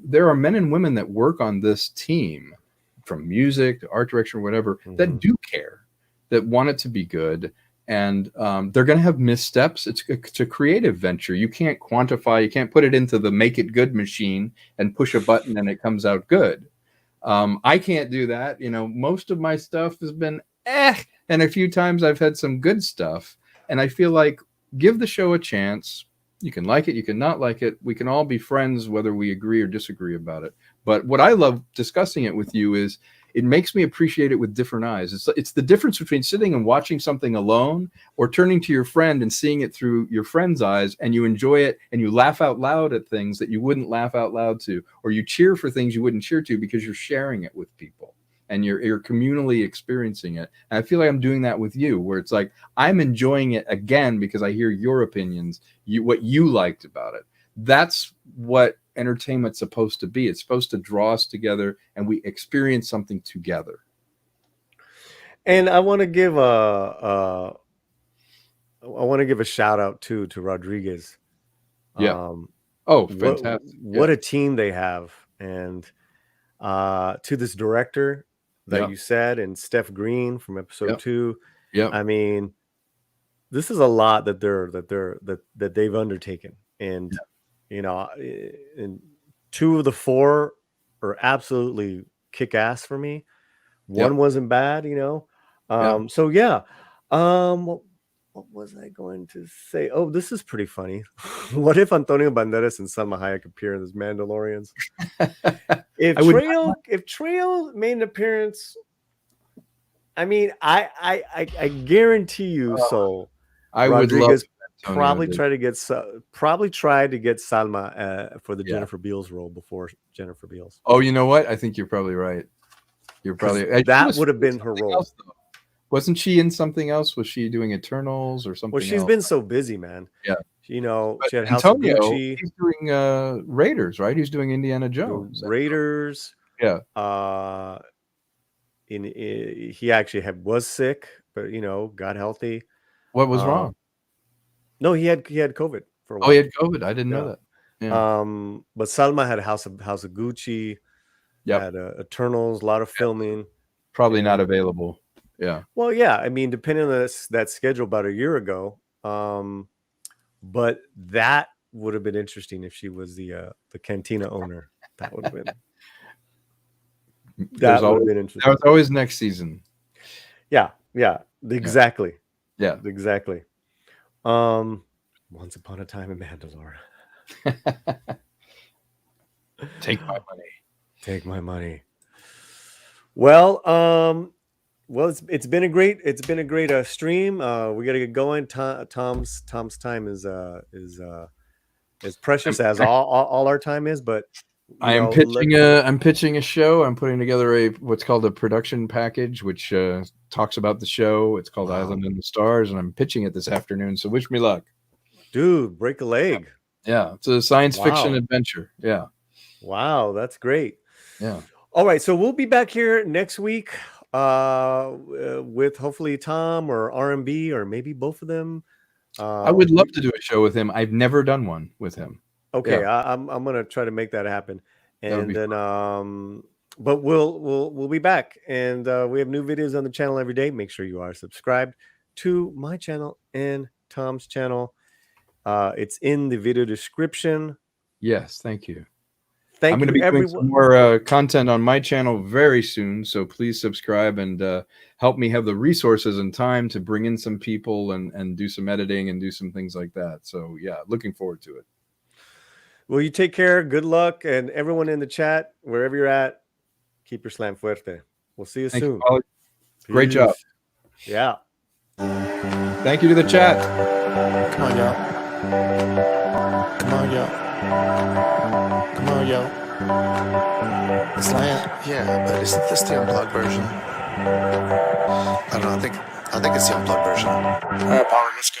There are men and women that work on this team, from music to art direction, whatever, that do care, that want it to be good, and they're going to have missteps. It's a creative venture. You can't quantify, you can't put it into the make it good machine and push a button and it comes out good. I can't do that. Most of my stuff has been and a few times I've had some good stuff, and I feel like, give the show a chance. You can like it, you can not like it. We can all be friends whether we agree or disagree about it. But what I love discussing it with you is, it makes me appreciate it with different eyes. It's the difference between sitting and watching something alone or turning to your friend and seeing it through your friend's eyes, and you enjoy it and you laugh out loud at things that you wouldn't laugh out loud to, or you cheer for things you wouldn't cheer to because you're sharing it with people and you're communally experiencing it. And I feel like I'm doing that with you, where it's like I'm enjoying it again because I hear your opinions, what you liked about it. That's what entertainment's supposed to be. It's supposed to draw us together and we experience something together. And I want to give a shout out to Rodriguez. Yeah. Oh, fantastic. What a team they have. And to this director that you said, and Steph Green from episode 2. Yeah. I mean, this is a lot that they've undertaken. And you know, and 2 of the 4 are absolutely kick ass for me. One wasn't bad, you know. So what was I going to say? Oh, this is pretty funny. What if Antonio Banderas and Salma Hayek appear in this Mandalorians? If Trail made an appearance, I mean, I guarantee you. So I Rodriguez would love probably try to get Salma for the Jennifer Beals role before Jennifer Beals. Oh, you know what? I think you're probably right. You're probably that would have been her role. Else, wasn't she in something else? Was she doing Eternals or something? Well, she's been so busy, man. Yeah. You know, but she had House of Gucci. He's doing Raiders, right? He's doing Indiana Jones. Raiders. Yeah. He actually was sick, but you know, got healthy. What was wrong? No, he had COVID for a while. Oh, he had COVID. I didn't know that. Yeah. But Salma had House of Gucci. Had Eternals, a lot of filming. Probably not available. Yeah. Well, yeah. I mean, depending on that schedule about a year ago. But that would have been interesting if she was the Cantina owner. That would have been. That would have been interesting. That was always next season. Yeah. Exactly. Yeah. Exactly. Once upon a time in Mandalore. Take my money. Take my money. Well, it's been a great stream. We got to get going. Tom's time is precious as all our time is, but I'm pitching a show. I'm putting together what's called a production package, which talks about the show. It's called Island in the Stars, and I'm pitching it this afternoon. So wish me luck, dude. Break a leg. Yeah, it's a science fiction adventure. Yeah. Wow, that's great. Yeah. All right, so we'll be back here next week with hopefully Tom or R&B or maybe both of them. I would love to do a show with him. I've never done one with him. Okay, yeah. I'm gonna try to make that happen, and then but we'll be back, and we have new videos on the channel every day. Make sure you are subscribed to my channel and Tom's channel. It's in the video description. Yes, thank you. I'm going to be doing some more content on my channel very soon, so please subscribe and help me have the resources and time to bring in some people and do some editing and do some things like that. So yeah, looking forward to it. Well, you take care. Good luck, and everyone in the chat, wherever you're at, keep your slam fuerte. We'll see you soon. You, great job. Yeah. Thank you to the chat. Come on, y'all. Come on, y'all. Come on, yo. Slam. Yeah, but isn't this the unplugged version? I don't know. I think it's the unplugged version. All right, Paulie, let's go.